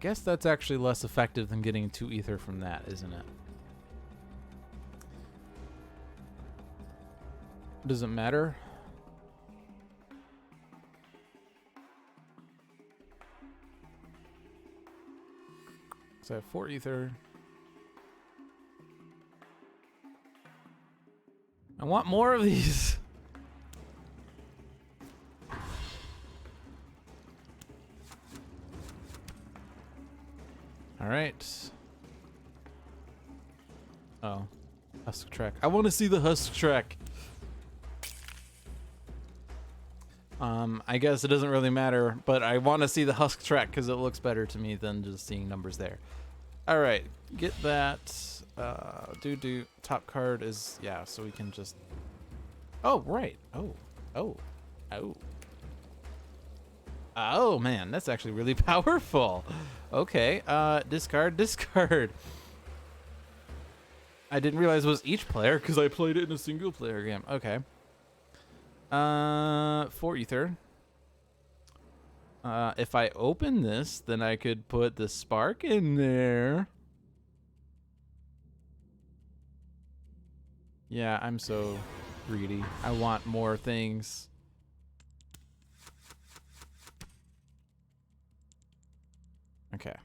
guess that's actually less effective than getting 2 ether from that, isn't it? Does it matter? So I have 4 ether. I want more of these. All right. Oh, husk track. I want to see the husk track. I guess it doesn't really matter, but I want to see the husk track because it looks better to me than just seeing numbers there. All right, get that. Top card is, yeah, so we can just. Oh, right. Oh, man, that's actually really powerful. Okay, discard. I didn't realize it was each player because I played it in a single player game. Okay. 4 ether. If I open this, then I could put the spark in there. Yeah, I'm so greedy. I want more things. Okay.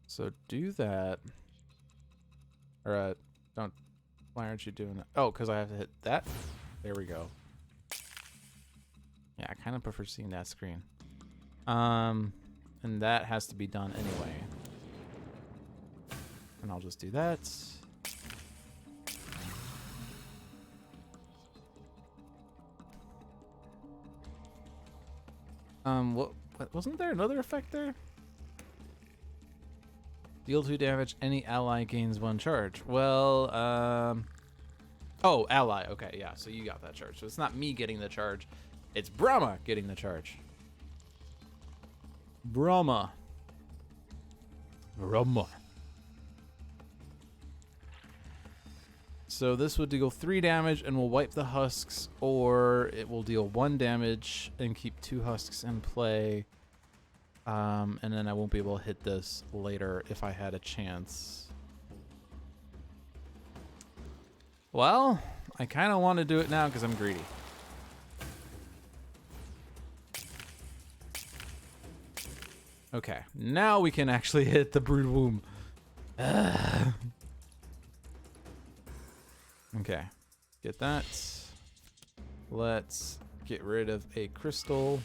So do that. Or don't. Why aren't you doing that? Oh, because I have to hit that. There we go. Yeah, I kind of prefer seeing that screen. And that has to be done anyway. And I'll just do that. What wasn't there another effect there? Deal 2 damage, any ally gains 1 charge. Well, oh, ally. Okay, yeah, so you got that charge. So it's not me getting the charge. It's Brama getting the charge. Brama. So this would deal 3 damage and will wipe the husks, or it will deal 1 damage and keep 2 husks in play. And then I won't be able to hit this later if I had a chance. Well, I kind of want to do it now because I'm greedy. Okay, now we can actually hit the brood womb. Okay, get that. Let's get rid of a crystal.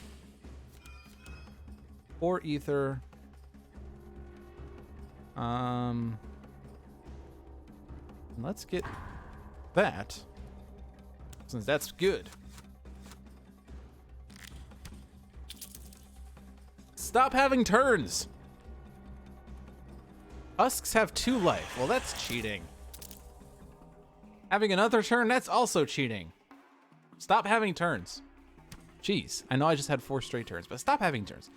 4 ether. Let's get that, since that's good. Stop having turns. Husks have 2 life. Well, that's cheating. Having another turn, that's also cheating. Stop having turns. Jeez, I know I just had 4 straight turns, but stop having turns.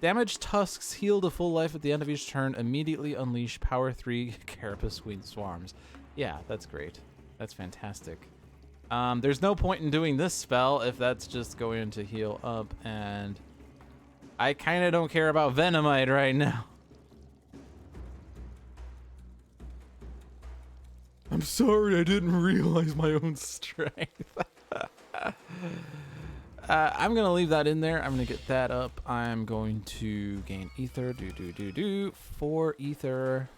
Damaged husks heal to full life at the end of each turn. Immediately unleash power 3 Carapace Queen Swarms. Yeah, that's great. That's fantastic. There's no point in doing this spell if that's just going to heal up, and I kind of don't care about Venomite right now. I'm sorry, I didn't realize my own strength. I'm going to leave that in there. I'm going to get that up. I'm going to gain ether. 4 ether.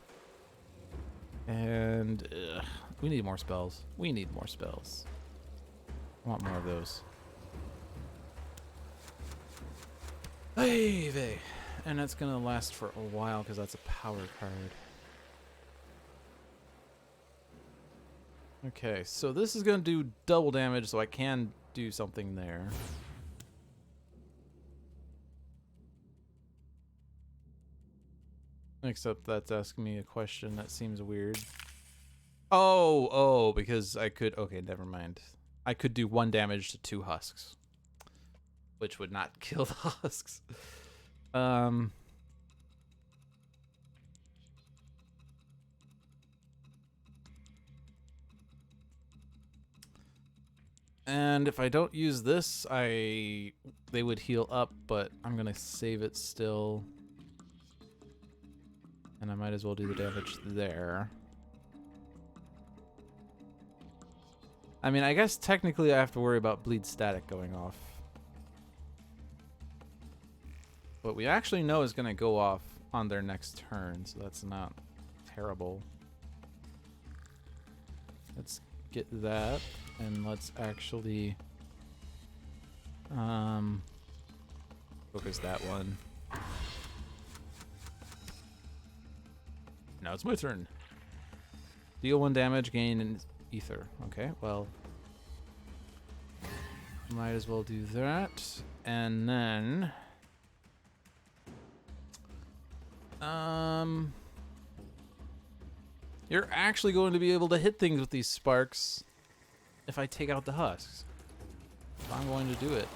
And we need more spells. I want more of those. Hey, and that's going to last for a while because that's a power card. Okay, so this is going to do double damage, so I can do something there. Except that's asking me a question that seems weird. Oh, because I could... Okay, never mind. I could do 1 damage to 2 husks, which would not kill the husks. And if I don't use this, they would heal up, but I'm gonna save it still. And I might as well do the damage there. I mean, I guess technically I have to worry about bleed static going off. But we actually know it's gonna go off on their next turn, so that's not terrible. Let's get that, and let's actually focus that one. Now it's my turn. Deal 1 damage, gain an ether. Okay, well, might as well do that, and then you're actually going to be able to hit things with these sparks if I take out the husks. So I'm going to do it.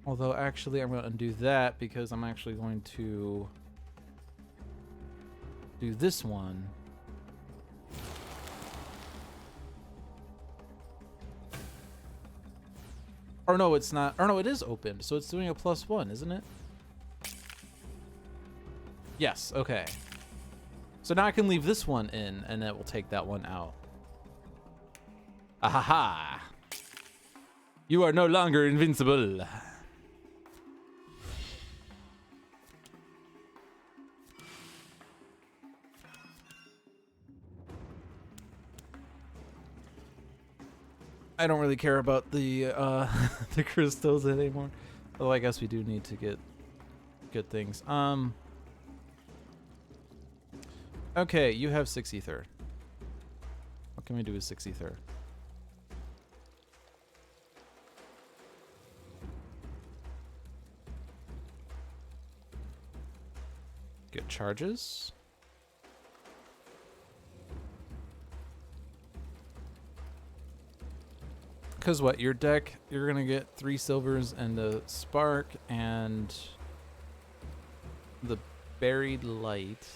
Although actually I'm going to undo that because I'm actually going to do this one. Or no, it's not. Or no, it is opened. So it's doing a +1, isn't it? Yes, okay. So now I can leave this one in, and it will take that one out. Ahaha! You are no longer invincible. I don't really care about the the crystals anymore. Although I guess we do need to get good things. Okay, you have 6 ether. What can we do with 6 ether? Get charges. Because what, your deck, you're going to get 3 silvers and a spark and the buried light.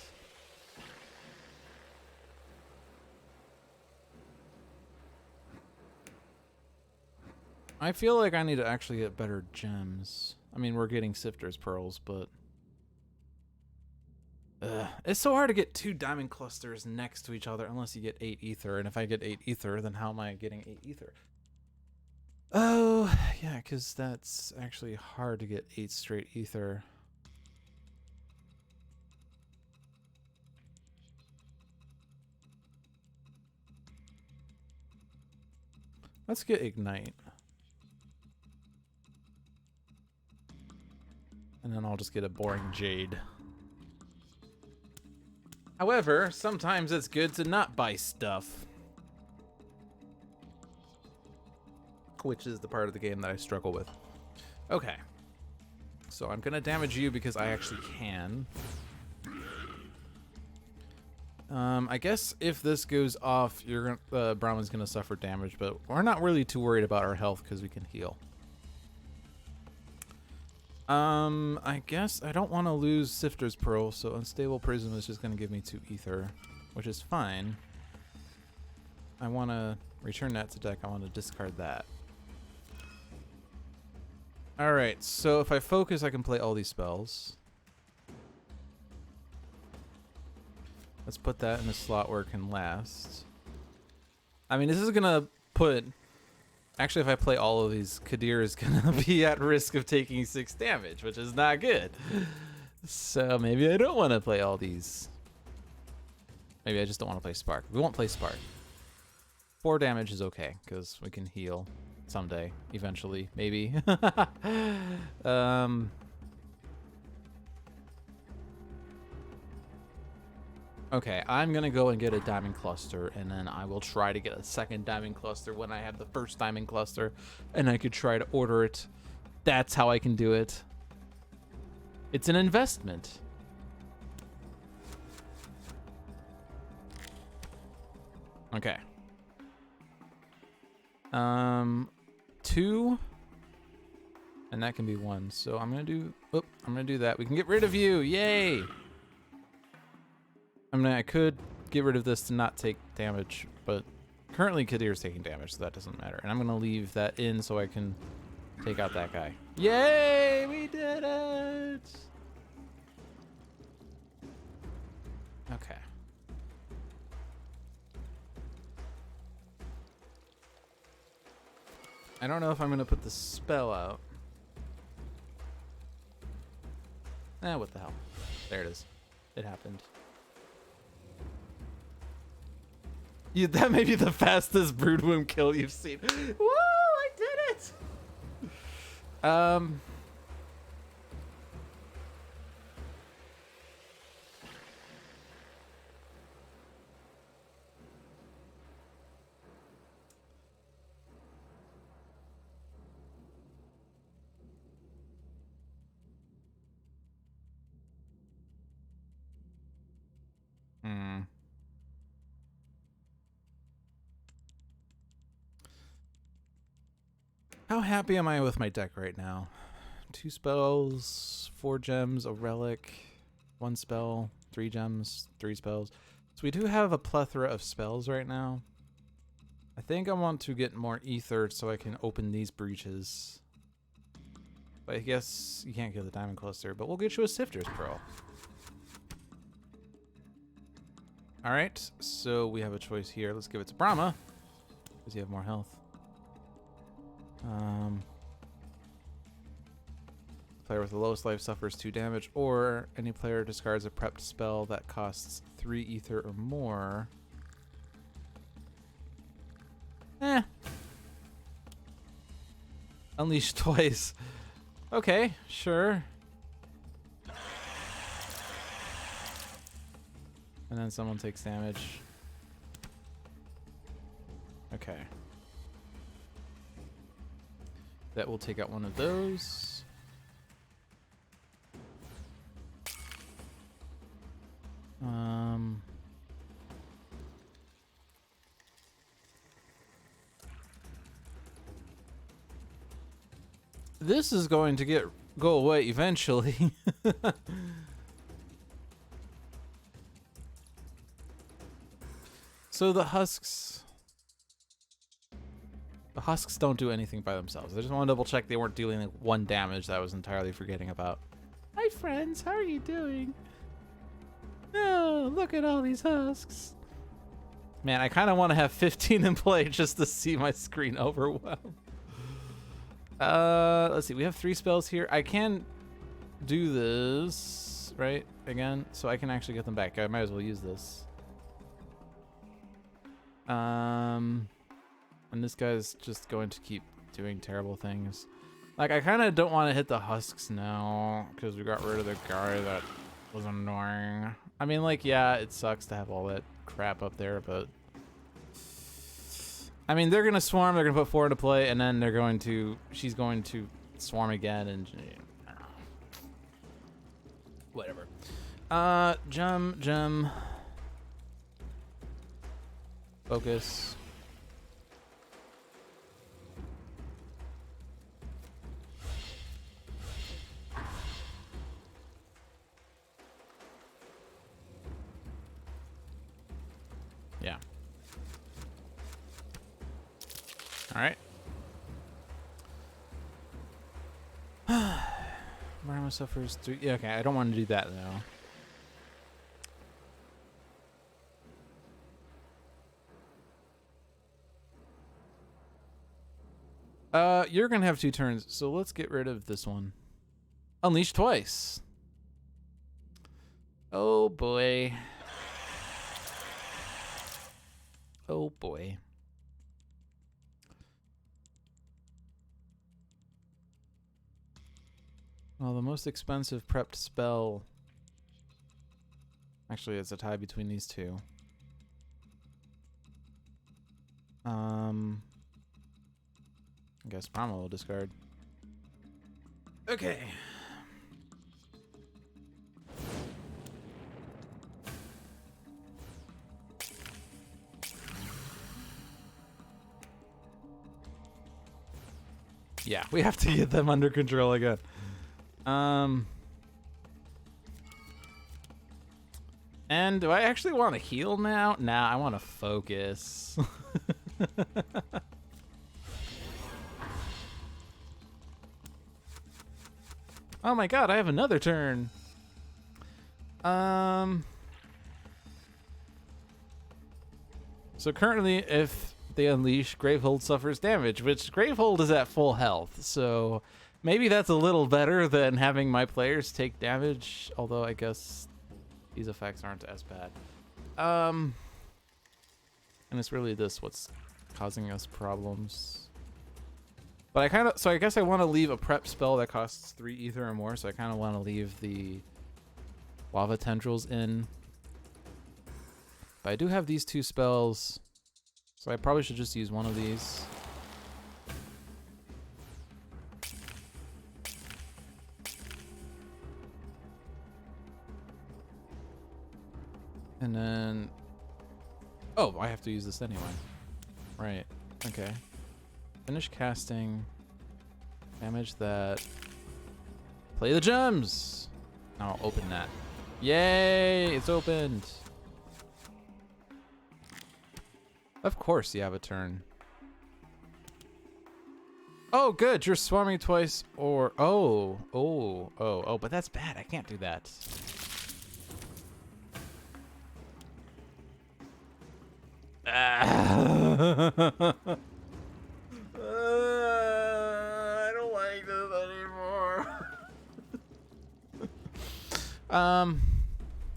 I feel like I need to actually get better gems. I mean, we're getting Sifter's Pearls, but it's so hard to get 2 diamond clusters next to each other unless you get 8 ether. And if I get 8 ether, then how am I getting 8 ether? Oh, yeah, because that's actually hard to get 8 straight ether. Let's get Ignite. And then I'll just get a boring Jade. However, sometimes it's good to not buy stuff. Which is the part of the game that I struggle with. Okay. So I'm gonna damage you because I actually can. I guess if this goes off, you're gonna, Brahma's gonna suffer damage, but we're not really too worried about our health because we can heal. I guess I don't want to lose Sifter's Pearl, so Unstable Prism is just gonna give me 2 ether, which is fine. I want to return that to deck. I want to discard that. Alright, so if I focus, I can play all these spells. Let's put that in a slot where it can last. I mean, this is gonna put... Actually, if I play all of these, Kadir is gonna be at risk of taking 6 damage, which is not good. So maybe I don't want to play all these. Maybe I just don't want to play Spark. We won't play Spark. 4 damage is okay, because we can heal someday, eventually, maybe. Okay, I'm gonna go and get a diamond cluster, and then I will try to get a second diamond cluster when I have the first diamond cluster, and I could try to order it. That's how I can do it. It's an investment. Okay. 2 And that can be 1. So I'm going to do that. We can get rid of you. Yay. I mean, I could get rid of this to not take damage, but currently Kadir's taking damage, so that doesn't matter. And I'm going to leave that in so I can take out that guy. Yay, we did it. Okay. I don't know if I'm going to put the spell out. What the hell? There it is. It happened. That may be the fastest Broodwomb kill you've seen. Woo! I did it! How happy am I with my deck right now? 2 spells, 4 gems, a relic, 1 spell, 3 gems, 3 spells. So we do have a plethora of spells right now. I think I want to get more ether so I can open these breaches. But I guess you can't get the diamond cluster, but we'll get you a Sifter's Pearl. Alright, so we have a choice here. Let's give it to Brama, because you have more health. Player with the lowest life suffers 2 damage, or any player discards a prepped spell that costs 3 ether or more. Unleash twice. Okay, sure. And then someone takes damage. Okay. That will take out one of those. This is going to go away eventually. So the husks don't do anything by themselves. I just want to double check they weren't dealing like 1 damage that I was entirely forgetting about. Hi friends, how are you doing? Oh, look at all these husks. Man, I kind of want to have 15 in play just to see my screen overwhelm. Let's see. We have 3 spells here. I can do this, right? Again, so I can actually get them back. I might as well use this. And this guy's just going to keep doing terrible things. Like, I kind of don't want to hit the husks now because we got rid of the guy that was annoying. I mean, like, yeah, it sucks to have all that crap up there, but I mean, they're going to swarm, they're going to put 4 into play, and then she's going to swarm again, and whatever. Gem. Focus. Yeah. All right. Brama suffers 3. Yeah, okay, I don't want to do that though. You're gonna have 2 turns, so let's get rid of this one. Unleash twice. Oh boy. Oh boy. Well, the most expensive prepped spell. Actually, it's a tie between these 2. I guess Brama will discard. Okay. Yeah, we have to get them under control again. And do I actually want to heal now? Nah, I want to focus. Oh my god, I have another turn. So currently, if they unleash, Gravehold suffers damage, which Gravehold is at full health, so maybe that's a little better than having my players take damage, although I guess these effects aren't as bad. And it's really this what's causing us problems. But I guess I want to leave a prep spell that costs 3 ether or more, so I kind of want to leave the lava tendrils in. But I do have these 2 spells, so I probably should just use one of these. And then, oh, I have to use this anyway. Right, okay. Finish casting, damage that, play the gems! Now I'll open that. Yay, it's opened! Of course you have a turn. Oh, good, you're swarming twice or, oh, but that's bad, I can't do that. I don't like this anymore.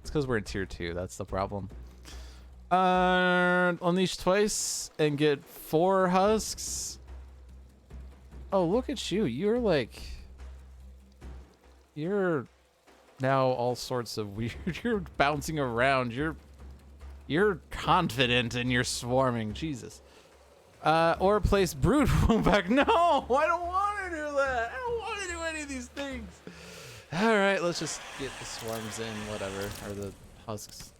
It's because we're in tier 2. That's the problem. Unleash twice and get 4 husks. Oh, look at you. You're now all sorts of weird. You're bouncing around. You're confident in your swarming. Jesus. Or place brood back. No, I don't want to do that. I don't want to do any of these things. All right, let's just get the swarms in, whatever, or the husks.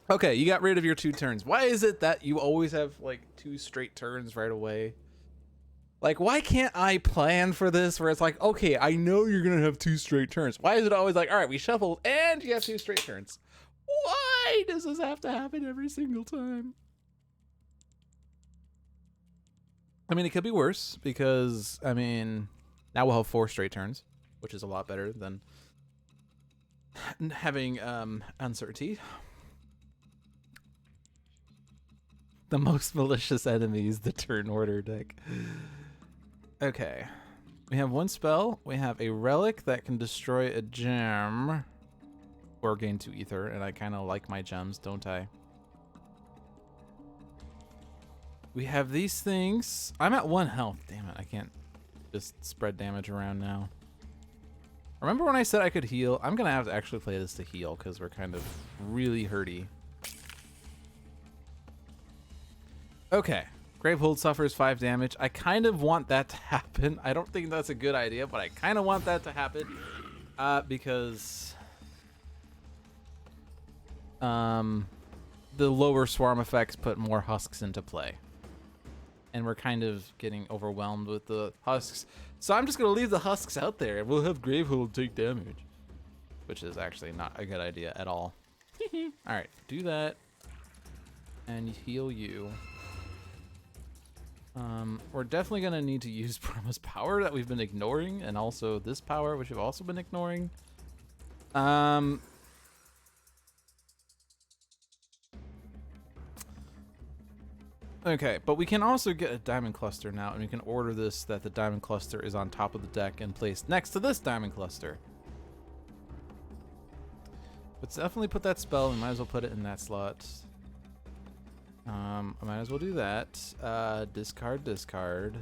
Okay, you got rid of your 2 turns. Why is it that you always have like 2 straight turns right away? Like, why can't I plan for this where it's like, okay, I know you're gonna have 2 straight turns. Why is it always like, all right, we shuffled and you have 2 straight turns? Why does this have to happen every single time? I mean, it could be worse because, I mean, now we'll have 4 straight turns, which is a lot better than having uncertainty. The most malicious enemy is the turn order deck. Okay. We have 1 spell. We have a relic that can destroy a gem or gain 2 ether, and I kind of like my gems, don't I? We have these things. I'm at 1 health. Damn it, I can't just spread damage around now. Remember when I said I could heal? I'm gonna have to actually play this to heal because we're kind of really hurty. Okay, Gravehold suffers 5 damage. I kind of want that to happen. I don't think that's a good idea, but I kind of want that to happen because the lower swarm effects put more husks into play. And we're kind of getting overwhelmed with the husks. So I'm just going to leave the husks out there and we'll have Gravehold take damage. Which is actually not a good idea at all. Alright, do that. And heal you. We're definitely going to need to use Brama's power that we've been ignoring. And also this power, which we've also been ignoring. Okay, but we can also get a diamond cluster now, and we can order this that the diamond cluster is on top of the deck and placed next to this diamond cluster. Let's definitely put that spell. We might as well put it in that slot. I might as well do that. Discard.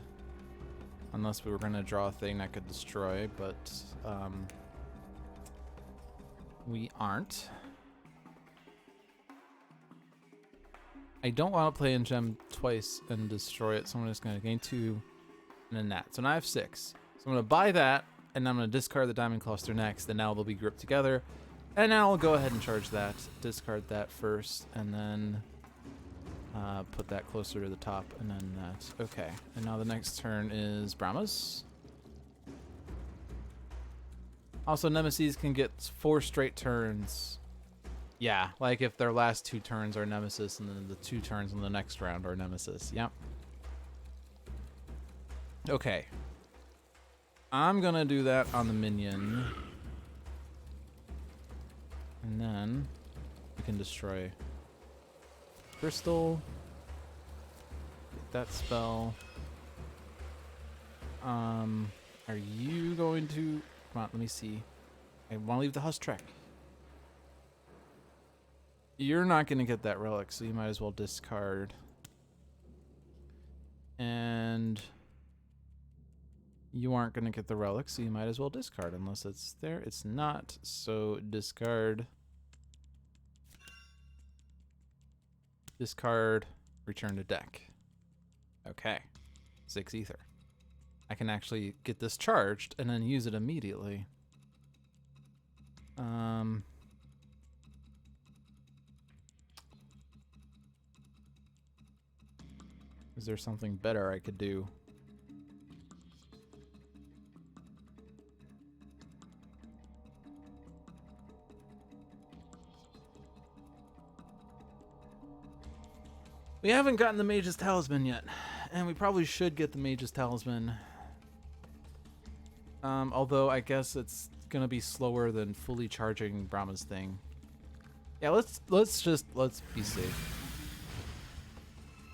Unless we were going to draw a thing that could destroy, but we aren't. I don't want to play in gem twice and destroy it, so I'm just going to gain 2 and then that. So now I have 6. So I'm going to buy that, and I'm going to discard the diamond cluster next, and now they'll be grouped together. And now I'll go ahead and charge that, discard that first, and then Put that closer to the top, and then that. Okay, and now the next turn is Brama's. Also, Nemesis can get 4 straight turns. Yeah, like if their last 2 turns are Nemesis, and then the 2 turns in the next round are Nemesis. Yep. Okay. I'm gonna do that on the minion. And then we can destroy Crystal. Get that spell. Are you going to... Come on, let me see. I want to leave the Husk track. You're not going to get that relic, so you might as well discard. And you aren't going to get the relic, so you might as well discard unless it's there. It's not, so discard. Discard, return to deck. Okay. 6 ether. I can actually get this charged and then use it immediately. Is there something better I could do? We haven't gotten the Mage's Talisman yet, and we probably should get the Mage's Talisman. Although I guess it's gonna be slower than fully charging Brama's thing. Yeah, let's be safe.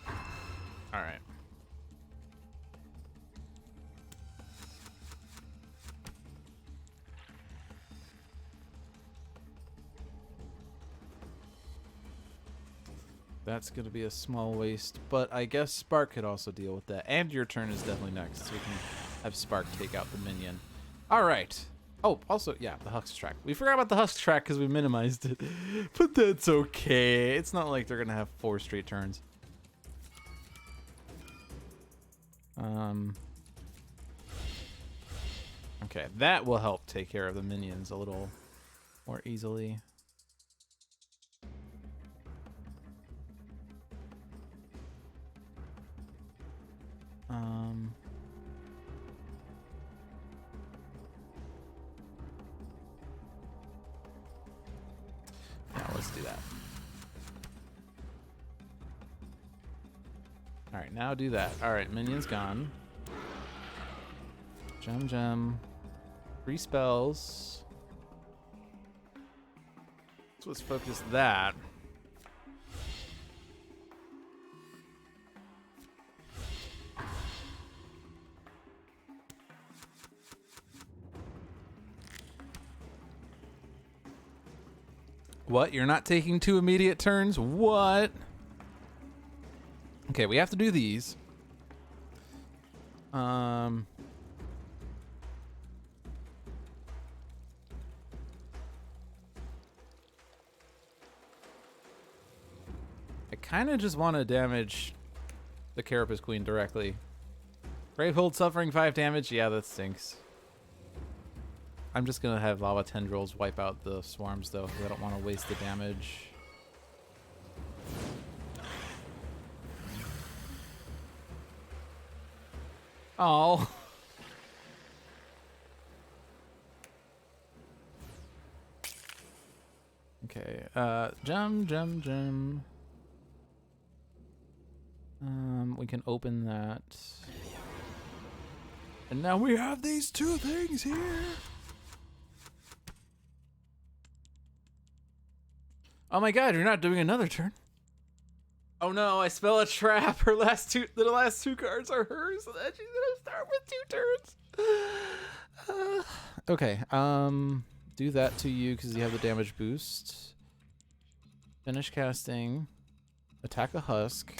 All right. That's gonna be a small waste, but I guess Spark could also deal with that. And your turn is definitely next, so we can have Spark take out the minion. All right. Oh, also, yeah, the Husk track. We forgot about the Husk track because we minimized it, but that's okay. It's not like they're gonna have 4 straight turns. Okay, that will help take care of the minions a little more easily. Yeah, let's do that. All right, now do that. All right, minion's gone. Gem. 3 spells. So let's focus that. What? You're not taking 2 immediate turns? What? Okay, we have to do these. I kind of just want to damage the Carapace Queen directly. Gravehold suffering 5 damage? Yeah, that stinks. I'm just going to have Lava Tendrils wipe out the swarms, though, because I don't want to waste the damage. Oh. Okay, gem. We can open that. And now we have these 2 things here. Oh my god, you're not doing another turn. Oh no, I spell a trap. The last 2 cards are hers, so that she's gonna start with 2 turns. Okay, do that to you because you have the damage boost. Finish casting. Attack a Husk.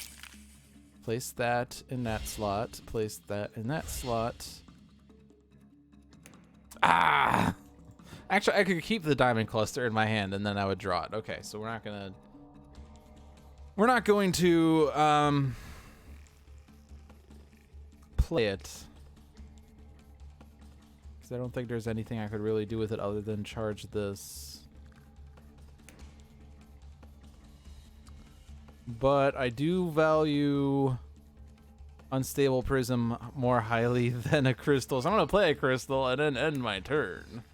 Place that in that slot. Place that in that slot. Ah! Actually, I could keep the diamond cluster in my hand and then I would draw it. Okay, so we're not going to play it. Because I don't think there's anything I could really do with it other than charge this. but I do value Unstable Prism more highly than a crystal. So I'm going to play a crystal and then end my turn.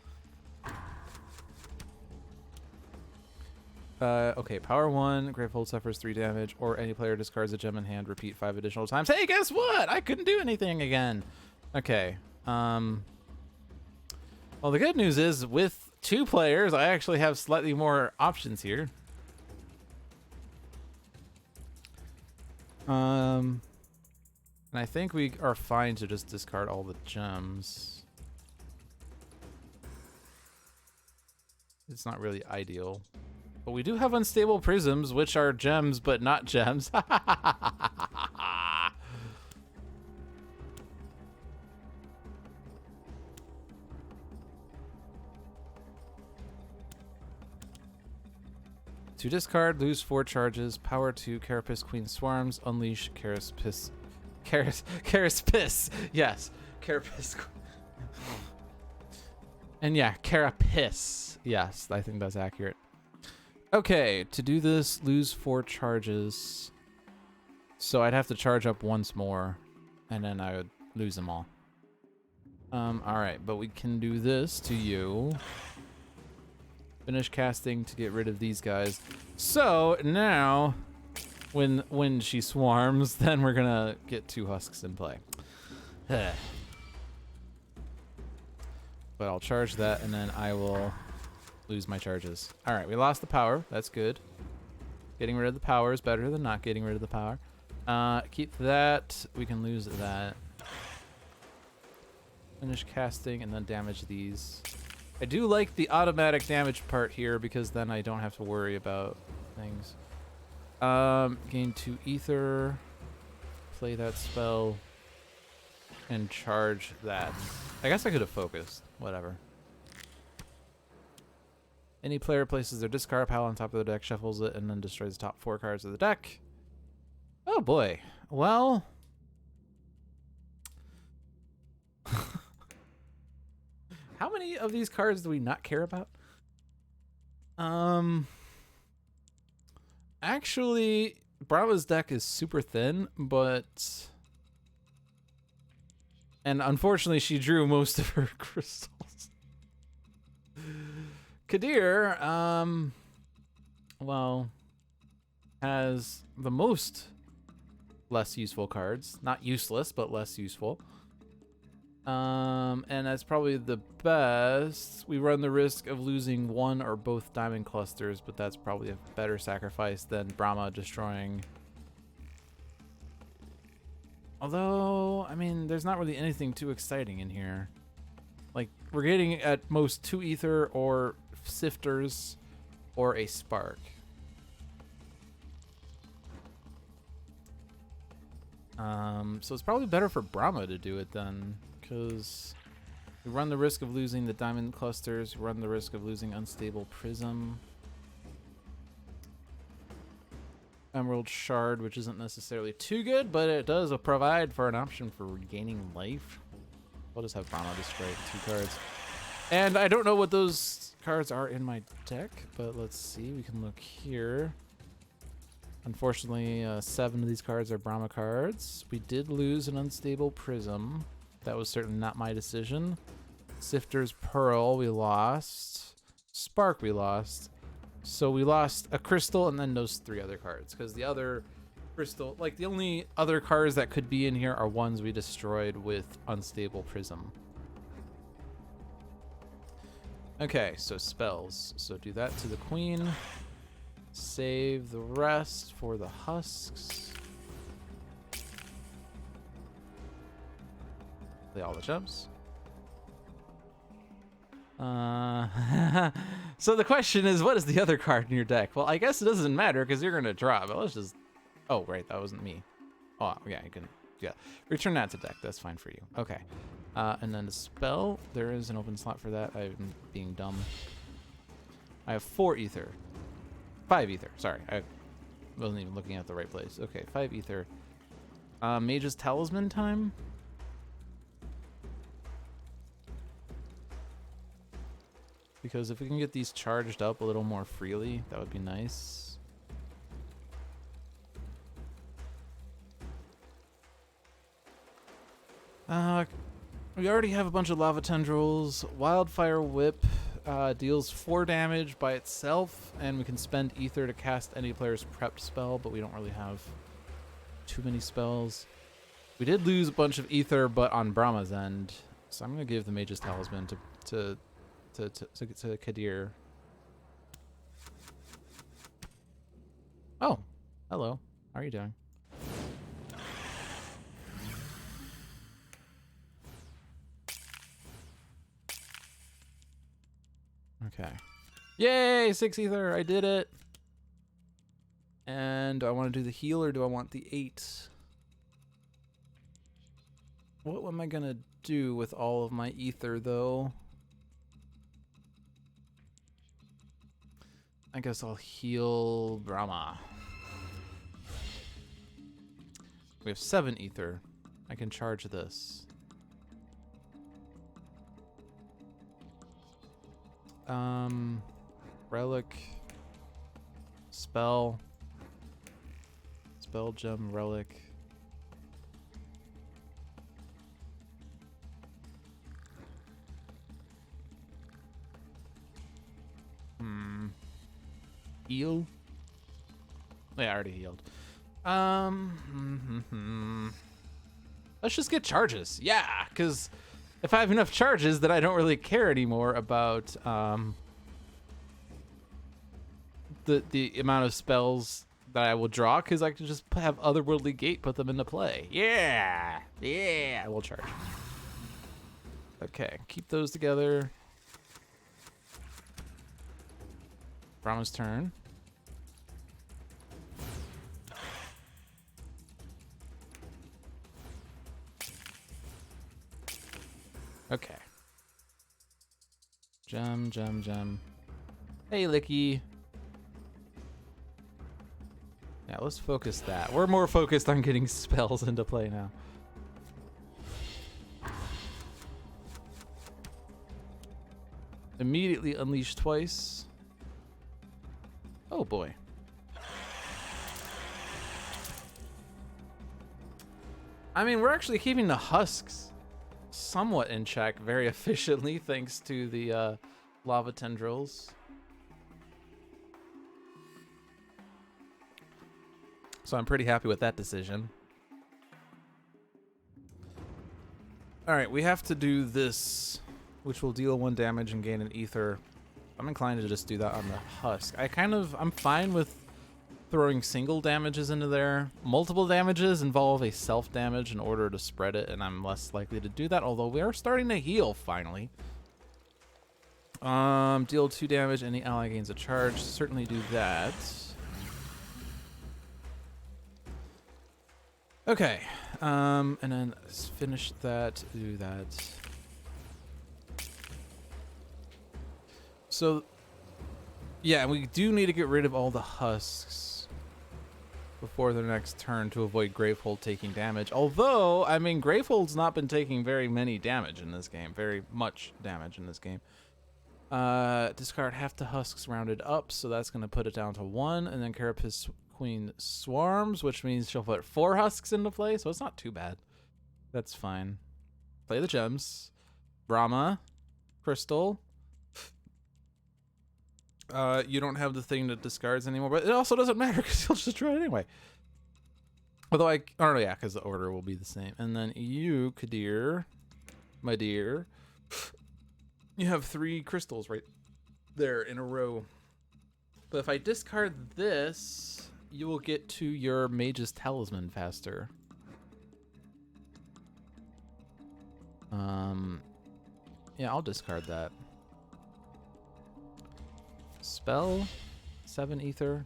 Okay, power 1, Gravehold suffers 3 damage, or any player discards a gem in hand, repeat 5 additional times. Hey, guess what? I couldn't do anything again. Okay. Well, the good news is with 2 players, I actually have slightly more options here. And I think we are fine to just discard all the gems. It's not really ideal. But we do have unstable prisms, which are gems, but not gems. To discard, lose 4 charges. Power 2, Carapace Queen Swarms. Unleash Carapace. Carapace. Yes, Carapace. And yeah, Carapace. Yes, I think that's accurate. Okay, to do this, lose 4 charges. So I'd have to charge up once more, and then I would lose them all. Alright, but we can do this to you. Finish casting to get rid of these guys. So now, when she swarms, then we're gonna get 2 husks in play. But I'll charge that, and then I will lose my charges. All right, we lost the power. That's good. Getting rid of the power is better than not getting rid of the power. Keep that. We can lose that. Finish casting and then damage these. I do like the automatic damage part here because then I don't have to worry about things. Gain 2 ether. Play that spell. And charge that. I guess I could have focused. Whatever. Any player places their discard pile on top of the deck, shuffles it, and then destroys the top 4 cards of the deck. Oh boy. Well. How many of these cards do we not care about? Actually, Brama's deck is super thin, but... And unfortunately, she drew most of her crystals. Kadir, well, has the most less useful cards. Not useless, but less useful. And that's probably the best. We run the risk of losing 1 or both diamond clusters, but that's probably a better sacrifice than Brama destroying. Although, I mean, there's not really anything too exciting in here. Like, we're getting at most 2 ether or sifters or a spark. So it's probably better for Brama to do it then, because we run the risk of losing the diamond clusters, we run the risk of losing unstable prism. Emerald shard, which isn't necessarily too good, but it does provide for an option for regaining life. We'll just have Brama destroy 2 cards. And I don't know what those cards are in my deck, but let's see. We can look here. Unfortunately, 7 of these cards are Brama cards. We did lose an unstable prism. That was certainly not my decision. Sifter's Pearl, we lost. Spark, we lost. So we lost a crystal and then those 3 other cards, because the other crystal, like the only other cards that could be in here are ones we destroyed with unstable prism. Okay, so spells. So do that to the queen. Save the rest for the husks. Play all the gems. So the question is, what is the other card in your deck? Well, I guess it doesn't matter because you're going to draw, but let's just... Oh, right, that wasn't me. Oh, yeah, you can... Yeah, return that to deck. That's fine for you. Okay. And then the spell. There is an open slot for that. I'm being dumb. I have 4 ether. 5 ether. Sorry, I wasn't even looking at the right place. Okay, 5 ether. Mage's Talisman time. Because if we can get these charged up a little more freely, that would be nice. We already have a bunch of lava tendrils. Wildfire Whip deals 4 damage by itself, and we can spend ether to cast any player's prepped spell, but we don't really have too many spells. We did lose a bunch of ether, but on Brama's end, so I'm gonna give the Mage's Talisman to Kadir. Oh, hello. How are you doing? Okay. Yay! 6 ether. I did it. And do I want to do the heal or do I want the 8? What am I going to do with all of my ether, though? I guess I'll heal Brama. We have 7 ether. I can charge this. Relic, spell gem, relic. Heal? Yeah, I already healed. Let's just get charges. Yeah, because if I have enough charges, then I don't really care anymore about the amount of spells that I will draw, because I can just have Otherworldly Gate put them into play. Yeah, I will charge. Okay, keep those together. Brama's turn. Okay. Gem. Hey, Licky. Yeah, let's focus that. We're more focused on getting spells into play now. Immediately unleash twice. Oh boy. I mean, we're actually keeping the husks somewhat in check very efficiently thanks to the lava tendrils. So I'm pretty happy with that decision. All right, we have to do this, which will deal 1 damage and gain an ether. I'm inclined to just do that on the husk. I'm fine with throwing single damages into there. Multiple damages involve a self damage in order to spread it, and I'm less likely to do that, although we are starting to heal finally. Deal 2 damage, any ally gains a charge. Certainly do that. Okay, and then finish that, do that. So, yeah, we do need to get rid of all the husks before their next turn to avoid Gravehold taking damage. Although, I mean, Gravehold's not been taking very many damage in this game, very much damage in this game. Discard half the husks rounded up, so that's going to put it down to 1, and then Carapace Queen swarms, which means she'll put 4 husks into play, so it's not too bad. That's fine. Play the gems. Brama, Crystal. You don't have the thing that discards anymore, but it also doesn't matter because you'll just destroy it anyway. Although I don't know, yeah, because the order will be the same. And then you, Kadir, my dear, you have 3 crystals right there in a row. But if I discard this, you will get to your Mage's Talisman faster. Yeah, I'll discard that. Spell, 7 ether.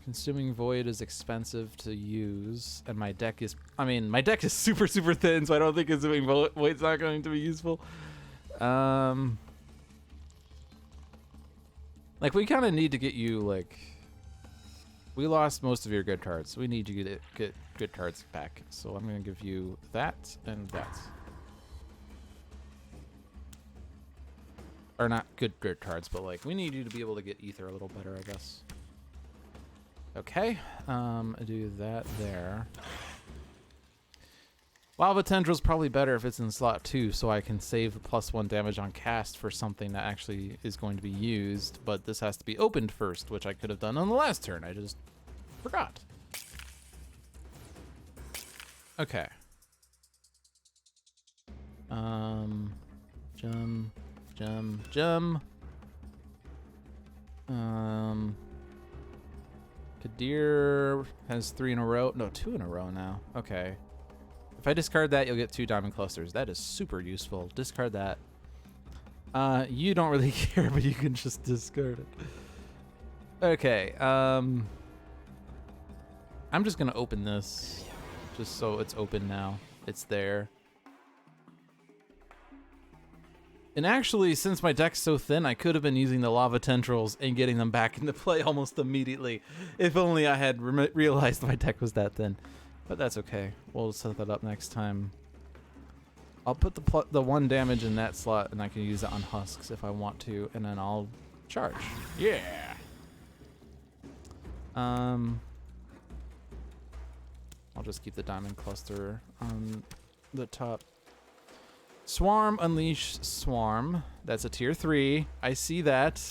Consuming Void is expensive to use, and my deck is, my deck is super thin, so I don't think Consuming Void's not going to be useful. Like, we kind of need to get you, like, we lost most of your good cards, so we need you to get good cards back. So I'm going to give you that and that. Or not good cards, but, like, we need you to be able to get ether a little better, I guess. Okay, do that there. Lava Tendril's probably better if it's in slot 2, so I can save the +1 damage on cast for something that actually is going to be used, but this has to be opened first, which I could have done on the last turn. I just forgot. Okay. Gem. Kadir has 3 in a row. No, 2 in a row now. Okay. If I discard that, you'll get 2 diamond clusters. That is super useful. Discard that. You don't really care, but you can just discard it. Okay. I'm just gonna open this, just so it's open now. It's there. And actually, since my deck's so thin, I could have been using the lava tendrils and getting them back into play almost immediately. If only I had realized my deck was that thin. But that's okay. We'll set that up next time. I'll put the 1 damage in that slot, and I can use it on husks if I want to, and then I'll charge. Yeah. I'll just keep the diamond cluster on the top. Swarm, unleash swarm. That's a tier 3. I see that.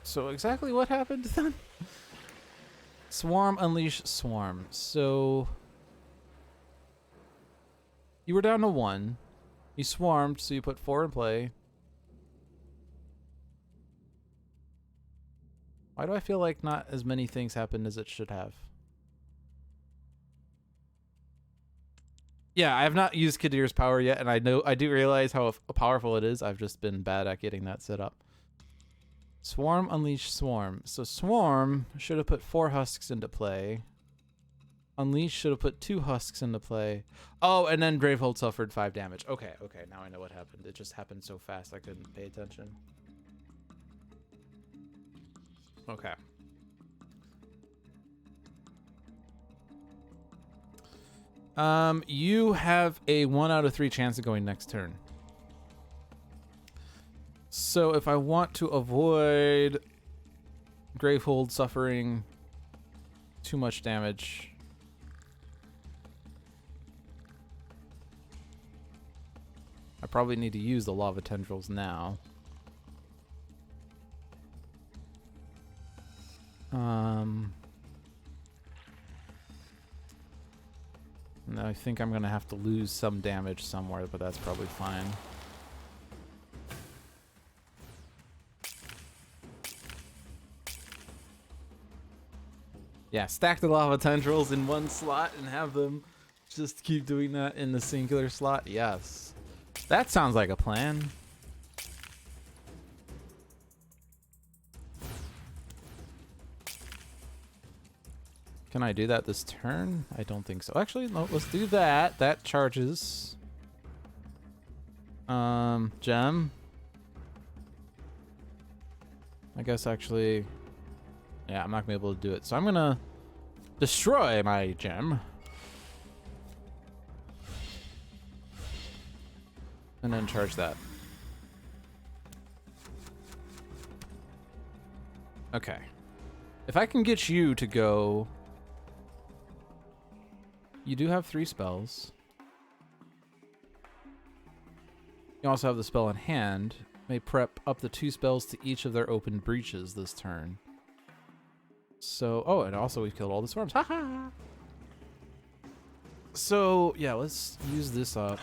So exactly what happened then? Swarm, unleash swarm. So you were down to 1. You swarmed, so you put 4 in play. Why do I feel like not as many things happened as it should have? Yeah, I have not used Kadir's power yet, and I do realize how powerful it is. I've just been bad at getting that set up. Swarm, unleash swarm. So swarm should have put 4 husks into play. Unleash should have put 2 husks into play. Oh, and then Gravehold suffered 5 damage. Okay, now I know what happened. It just happened so fast I couldn't pay attention. Okay. You have a 1 out of 3 chance of going next turn. So if I want to avoid Gravehold suffering too much damage, I probably need to use the lava tendrils now. And I think I'm gonna have to lose some damage somewhere, but that's probably fine. Yeah, stack the lava tendrils in 1 slot and have them just keep doing that in the singular slot. Yes. That sounds like a plan. Can I do that this turn? I don't think so. Actually, no, let's do that. That charges. Gem. I guess actually, yeah, I'm not gonna be able to do it. So I'm gonna destroy my gem. And then charge that. Okay. If I can get you to go... You do have 3 spells. You also have the spell in hand. May prep up to 2 spells to each of their open breaches this turn. So, oh, and also we've killed all the swarms. Haha! So, yeah, let's use this up.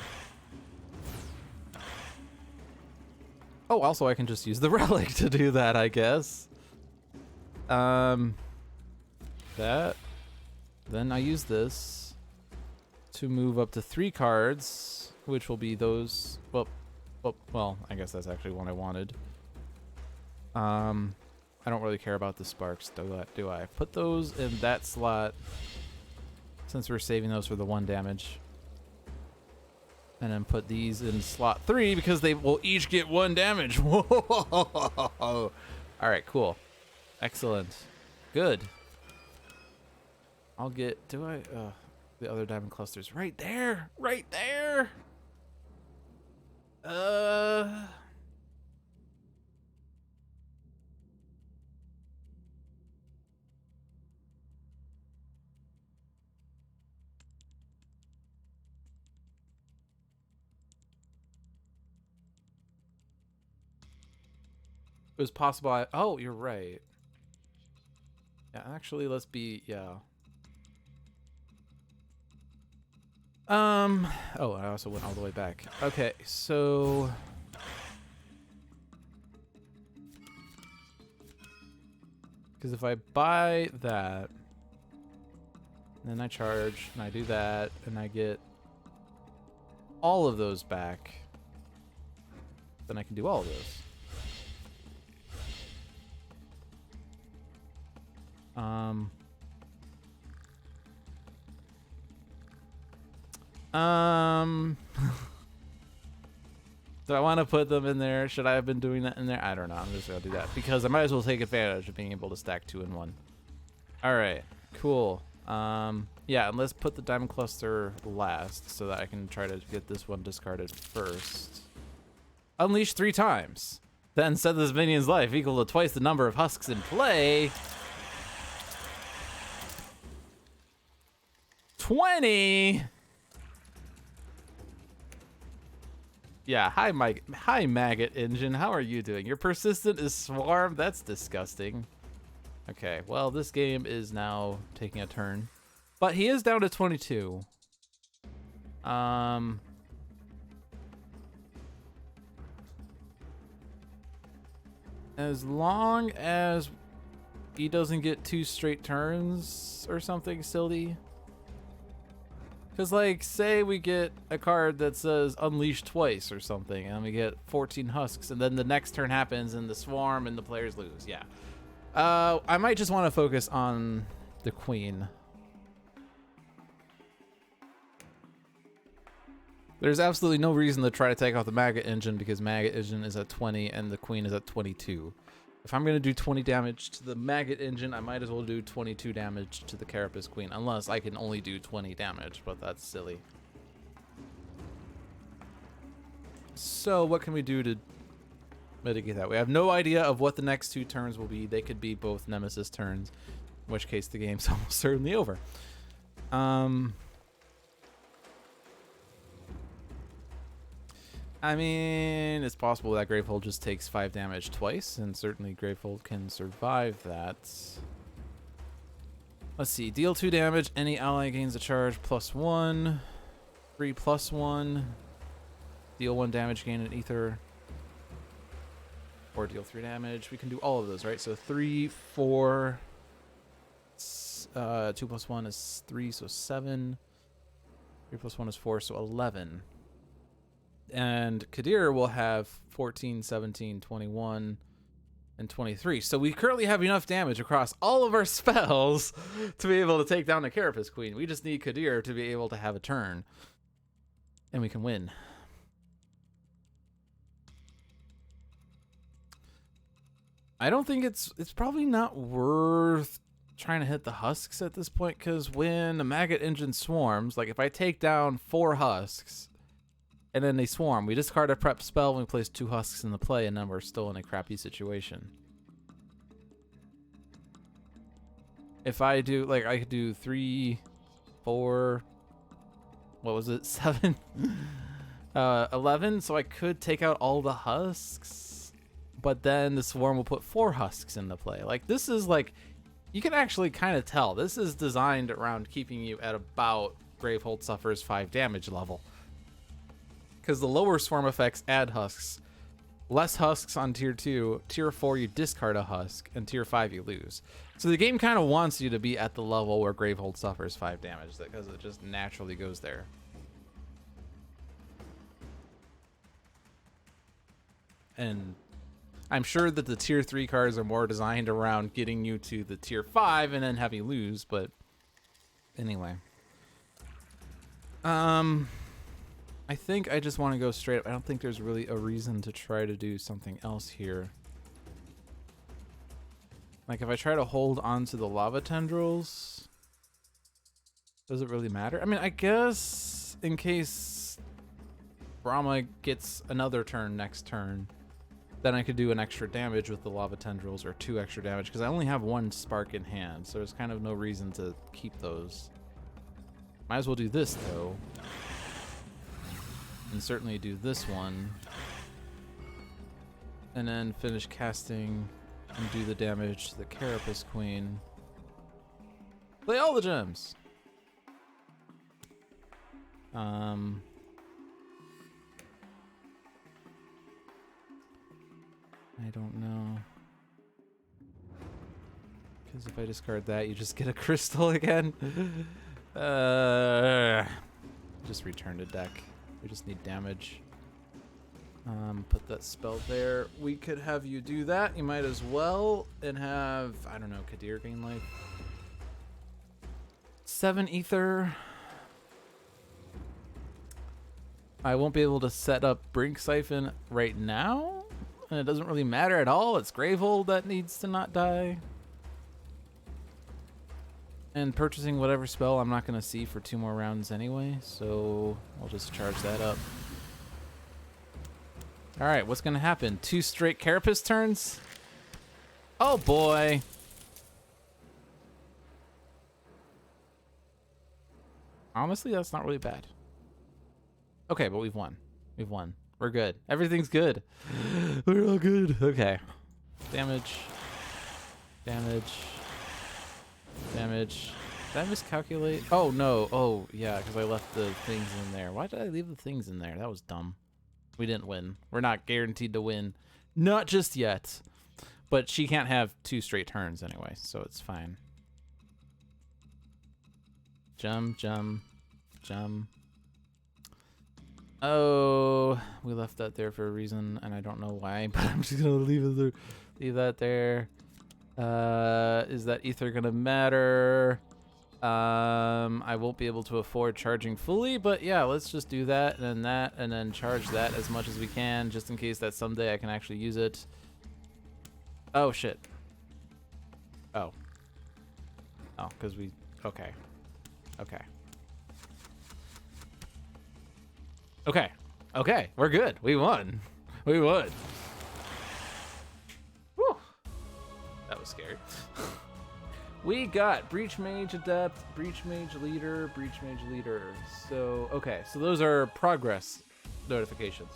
Oh, also I can just use the relic to do that, I guess. That. Then I use this to move up to 3 cards, which will be those. Well, I guess that's actually what I wanted. I don't really care about the sparks, do I? Put those in that slot, since we're saving those for the 1 damage. And then put these in slot 3 because they will each get 1 damage. Whoa! Alright, cool. Excellent. Good. I'll get... The other diamond clusters right there. Right there. It was possible. Oh, you're right. Yeah, actually, let's be, yeah. Oh, I also went all the way back. Okay, so because if I buy that, then I charge, and I do that, and I get all of those back, then I can do all of those. Do I want to put them in there? Should I have been doing that in there? I don't know. I'm just going to do that because I might as well take advantage of being able to stack 2 in 1. All right, cool. Yeah, and let's put the diamond cluster last so that I can try to get this one discarded first. Unleash 3 times. Then set this minion's life equal to twice the number of husks in play. 20. Yeah, hi Maggot Engine. How are you doing? Your persistent is swarm. That's disgusting. Okay, well, this game is now taking a turn. But he is down to 22. As long as he doesn't get 2 straight turns or something silly. Because, like, say we get a card that says Unleash twice or something, and we get 14 husks, and then the next turn happens, and the swarm, and the players lose. Yeah. I might just want to focus on the queen. There's absolutely no reason to try to take off the Maggot Engine, because Maggot Engine is at 20, and the queen is at 22. If I'm going to do 20 damage to the Maggot Engine, I might as well do 22 damage to the Carapace Queen, unless I can only do 20 damage, but that's silly. So what can we do to mitigate that? We have no idea of what the next 2 turns will be. They could be both Nemesis turns, in which case the game's almost certainly over. I mean, it's possible that Gravehold just takes 5 damage twice, and certainly Gravehold can survive that. Let's see. Deal 2 damage. Any ally gains a charge +1. 3 +1. Deal 1 damage, gain an ether. Or deal 3 damage. We can do all of those, right? So 3, 4. 2 + 1 is 3, so 7. 3 + 1 is 4, so 11. And Kadir will have 14, 17, 21, and 23. So we currently have enough damage across all of our spells to be able to take down the Carapace Queen. We just need Kadir to be able to have a turn, and we can win. I don't think it's probably not worth trying to hit the husks at this point, because when the Maggot Engine swarms, like if I take down 4 husks, and then they swarm, we discard a prep spell, and we place 2 husks in the play, and then we're still in a crappy situation. If I do, like, I could do 3, 4, what was it, 7? 11, so I could take out all the husks, but then the swarm will put 4 husks into play. Like, this is, like, you can actually kind of tell. This is designed around keeping you at about Gravehold Suffers 5 damage level. Because the lower swarm effects add husks. Less husks on tier 2. Tier 4, you discard a husk. And tier 5, you lose. So the game kind of wants you to be at the level where Gravehold suffers 5 damage, because it just naturally goes there. And I'm sure that the tier 3 cards are more designed around getting you to the tier 5 and then have you lose, but anyway. I think I just want to go straight up. I don't think there's really a reason to try to do something else here. Like if I try to hold on to the lava tendrils, Does it really matter? I mean, I guess in case Brama gets another turn next turn, then I could do an extra damage with the lava tendrils, or 2 extra damage, because I only have 1 spark in hand, so there's kind of no reason to keep those. Might as well do this, though. And certainly do this one. And then finish casting and do the damage to the Carapace Queen. Play all the gems! I don't know. Because if I discard that, you just get a crystal again. Just return to deck. We just need damage. Put that spell there. We could have you do that. You might as well. And have, I don't know, Kadir gain life. 7 ether. I won't be able to set up Brink Siphon right now. And it doesn't really matter at all. It's Gravehold that needs to not die. And purchasing whatever spell I'm not going to see for 2 more rounds anyway. So I'll just charge that up. Alright, what's going to happen? 2 straight Carapace turns? Oh boy. Honestly, that's not really bad. Okay, but we've won. We've won. We're good. Everything's good. We're all good. Okay. Damage. Damage. Damage. Did I miscalculate? Oh, no. Oh, yeah, because I left the things in there. Why did I leave the things in there? That was dumb. We didn't win. We're not guaranteed to win. Not just yet. But she can't have 2 straight turns anyway, so it's fine. Jum. Oh, we left that there for a reason, and I don't know why, but I'm just gonna leave it there. Leave that there. Is that ether gonna matter? I won't be able to afford charging fully, but yeah, let's just do that, and then charge that as much as we can, just in case that someday I can actually use it. Oh shit. Oh, because we. Okay. Okay, we're good. We won. We won. Whew. That was scary. We got Breach Mage Adept, Breach Mage Leader, Breach Mage Leader. So, okay, so those are progress notifications.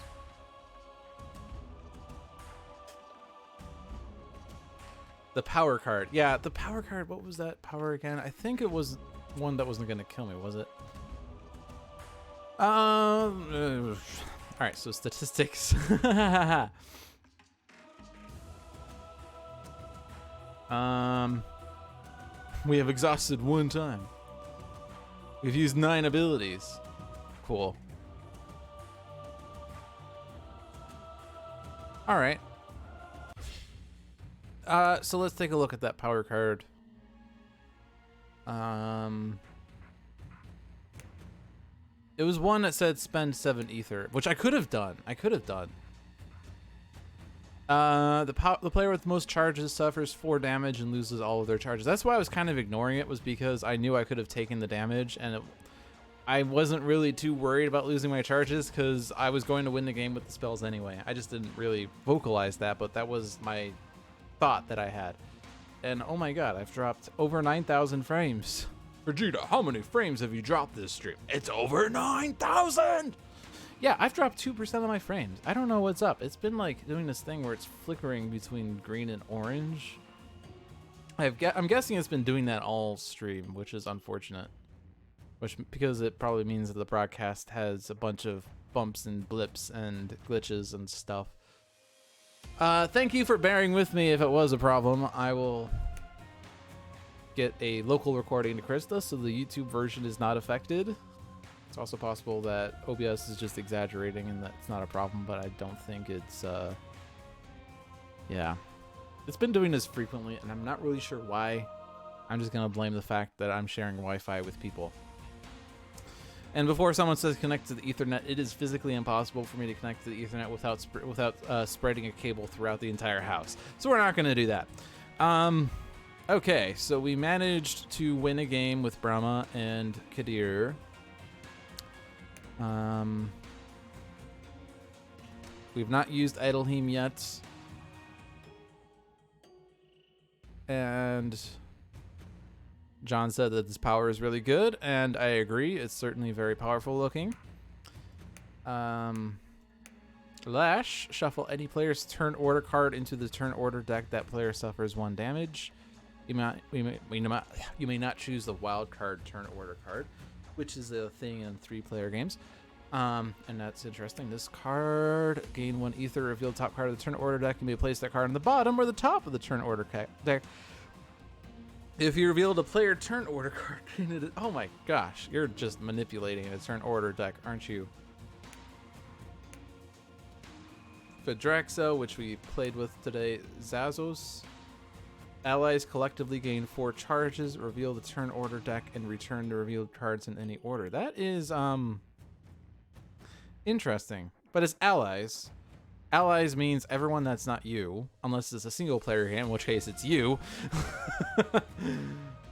The power card. Yeah, the power card, what was that power again? I think it was one that wasn't going to kill me, was it? All right, so statistics. We have exhausted 1 time. We've used 9 abilities. Cool. All right. So let's take a look at that power card. It was one that said spend 7 ether, which I could have done. The player with most charges suffers 4 damage and loses all of their charges. That's why I was kind of ignoring it, was because I knew I could have taken the damage, and I wasn't really too worried about losing my charges because I was going to win the game with the spells anyway. I just didn't really vocalize that, but that was my thought that I had. And oh my god, I've dropped over 9,000 frames. Vegeta, how many frames have you dropped this stream? It's over 9,000! Yeah, I've dropped 2% of my frames. I don't know what's up. It's been like doing this thing where it's flickering between green and orange. I'm guessing it's been doing that all stream, which is unfortunate. Because it probably means that the broadcast has a bunch of bumps and blips and glitches and stuff. Thank you for bearing with me if it was a problem. I will get a local recording to Krista so the YouTube version is not affected. It's also possible that OBS is just exaggerating and that's not a problem, but I don't think it's, yeah. It's been doing this frequently, and I'm not really sure why. I'm just going to blame the fact that I'm sharing Wi-Fi with people. And before someone says connect to the Ethernet, it is physically impossible for me to connect to the Ethernet without spreading a cable throughout the entire house. So we're not going to do that. Okay, so we managed to win a game with Brama and Kadir. We've not used Idleheim yet. And John said that this power is really good, and I agree. It's certainly very powerful looking. Lash, shuffle any player's turn order card into the turn order deck. That player suffers 1 damage. You may not choose the wild card turn order card, which is a thing in 3-player games. And that's interesting. This card, gain 1 ether, reveal top card of the turn order deck. You may place that card on the bottom or the top of the turn order deck. If you revealed a player turn order card, oh my gosh, you're just manipulating a turn order deck, aren't you? Phaedraxa, which we played with today. Zazos. Allies collectively gain 4 charges, reveal the turn order deck, and return the revealed cards in any order. That is interesting. But it's allies. Allies means everyone that's not you, unless it's a single player game, in which case it's you.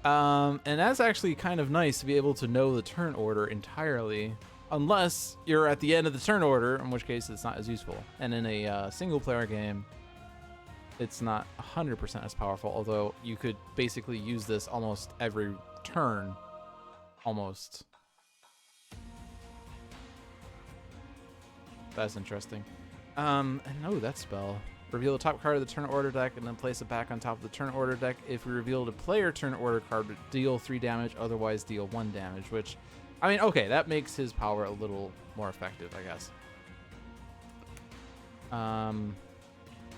And that's actually kind of nice to be able to know the turn order entirely, unless you're at the end of the turn order, in which case it's not as useful. And in a single player game, it's not 100% as powerful, although you could basically use this almost every turn. Almost. That's interesting. And no, that spell. Reveal the top card of the turn order deck and then place it back on top of the turn order deck. If we revealed a player turn order card, deal 3 damage, otherwise deal 1 damage, which, I mean, okay, that makes his power a little more effective, I guess.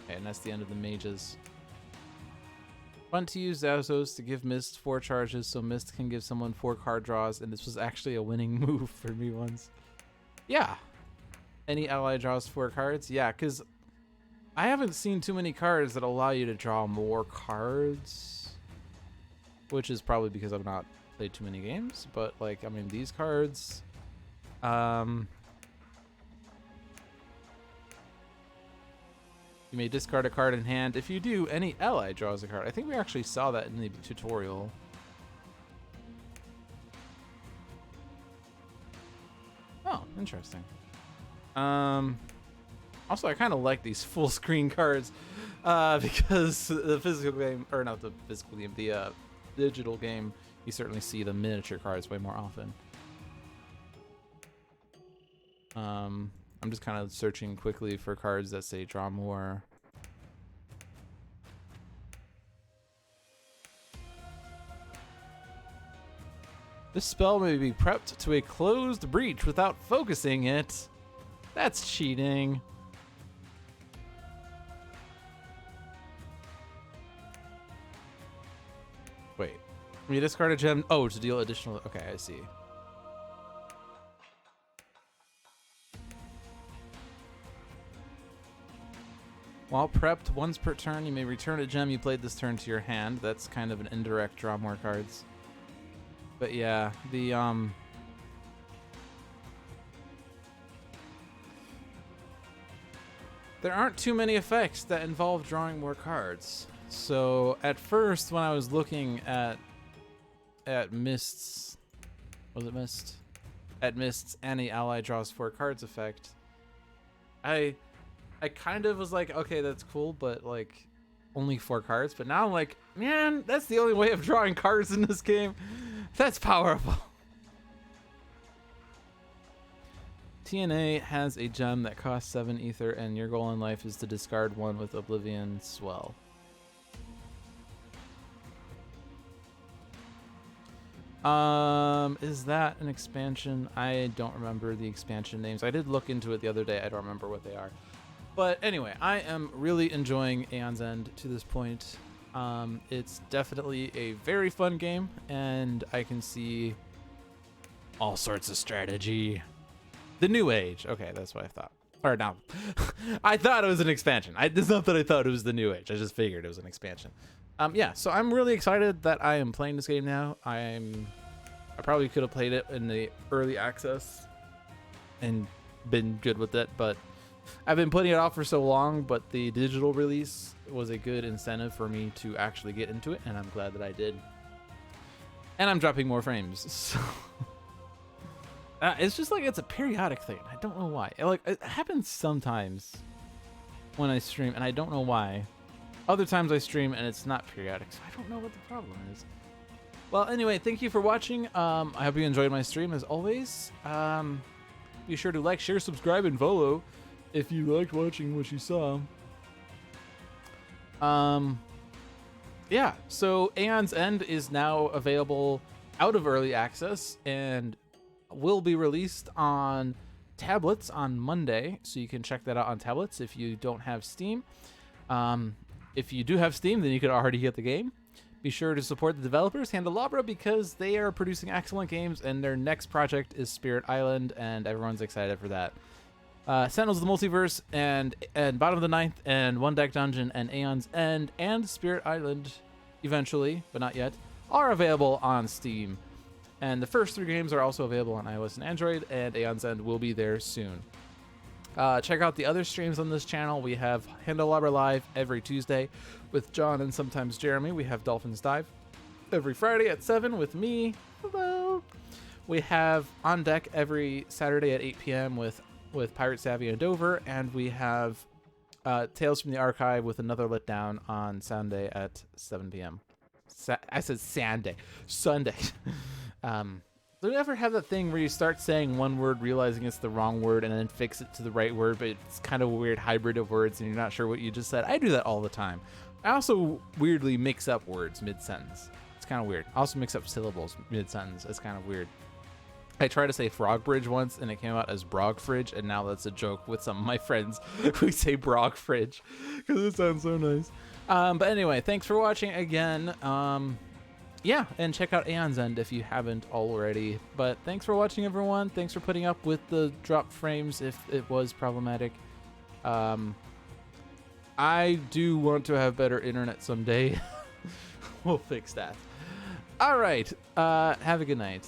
Okay, and that's the end of the mages. Fun to use Zazos to give Mist 4 charges, so Mist can give someone 4 card draws, and this was actually a winning move for me once. Yeah. Any ally draws 4 cards? Yeah, because I haven't seen too many cards that allow you to draw more cards, which is probably because I've not played too many games, but, like, I mean, these cards, you may discard a card in hand. If you do, any ally draws a card. I think we actually saw that in the tutorial. Oh, interesting. Also, I kind of like these full screen cards because the physical game, or not the physical game, the digital game, you certainly see the miniature cards way more often. I'm just kind of searching quickly for cards that say draw more. This spell may be prepped to a closed breach without focusing it. That's cheating. Wait. When you discard a gem, oh, to deal additional. Okay, I see. While prepped, once per turn, you may return a gem you played this turn to your hand. That's kind of an indirect draw more cards. But yeah, the there aren't too many effects that involve drawing more cards. So at first, when I was looking at Mist's, was it Mist? At Mist's any ally draws 4 cards effect, I kind of was like, okay, that's cool, but like only 4 cards. But now I'm like, man, that's the only way of drawing cards in this game. That's powerful. TNA has a gem that costs 7 ether, and your goal in life is to discard 1 with Oblivion Swell. Is that an expansion? I don't remember the expansion names. I did look into it the other day. I don't remember what they are. But anyway, I am really enjoying Aeon's End to this point. It's definitely a very fun game, and I can see all sorts of strategy. The New Age. Okay, that's what I thought. Or no, I thought it was an expansion. It's not that I thought it was the New Age. I just figured it was an expansion. Yeah, so I'm really excited that I am playing this game now. I probably could have played it in the early access and been good with it, but I've been putting it off for so long, but the digital release was a good incentive for me to actually get into it, and I'm glad that I did. And I'm dropping more frames, so it's just like it's a periodic thing. I don't know why. Like it happens sometimes when I stream, and I don't know why. Other times I stream and it's not periodic, so I don't know what the problem is. Well, anyway, thank you for watching. I hope you enjoyed my stream as always. Be sure to like, share, subscribe, and follow if you liked watching what you saw. Yeah, so Aeon's End is now available out of early access and will be released on tablets on Monday, so you can check that out on tablets if you don't have Steam. If you do have Steam, then you could already get the game. Be sure to support the developers, Handelabra, because they are producing excellent games, and their next project is Spirit Island, and everyone's excited for that. Sentinels of the Multiverse, and Bottom of the Ninth, and One Deck Dungeon, and Aeon's End, and Spirit Island, eventually, but not yet, are available on Steam. And the first 3 games are also available on iOS and Android, and Aeon's End will be there soon. Check out the other streams on this channel. We have Handelabra Live every Tuesday with John and sometimes Jeremy. We have Dolphin's Dive every Friday at 7 with me. Hello. We have On Deck every Saturday at 8 p.m. with Pirate Savvy and Dover. And we have Tales from the Archive with Another Let Down on Sunday at 7 p.m. I said Sunday. Do you ever have that thing where you start saying one word, realizing it's the wrong word, and then fix it to the right word, but it's kind of a weird hybrid of words, and you're not sure what you just said? I do that all the time. I also weirdly mix up words mid-sentence. It's kind of weird. I also mix up syllables mid-sentence. It's kind of weird. I tried to say frog bridge once, and it came out as brog fridge, and now that's a joke with some of my friends who say brog fridge, because it sounds so nice. But anyway, thanks for watching again. Yeah, and check out Aeon's End if you haven't already. But thanks for watching, everyone. Thanks for putting up with the drop frames if it was problematic. I do want to have better internet someday. We'll fix that. All right. Have a good night.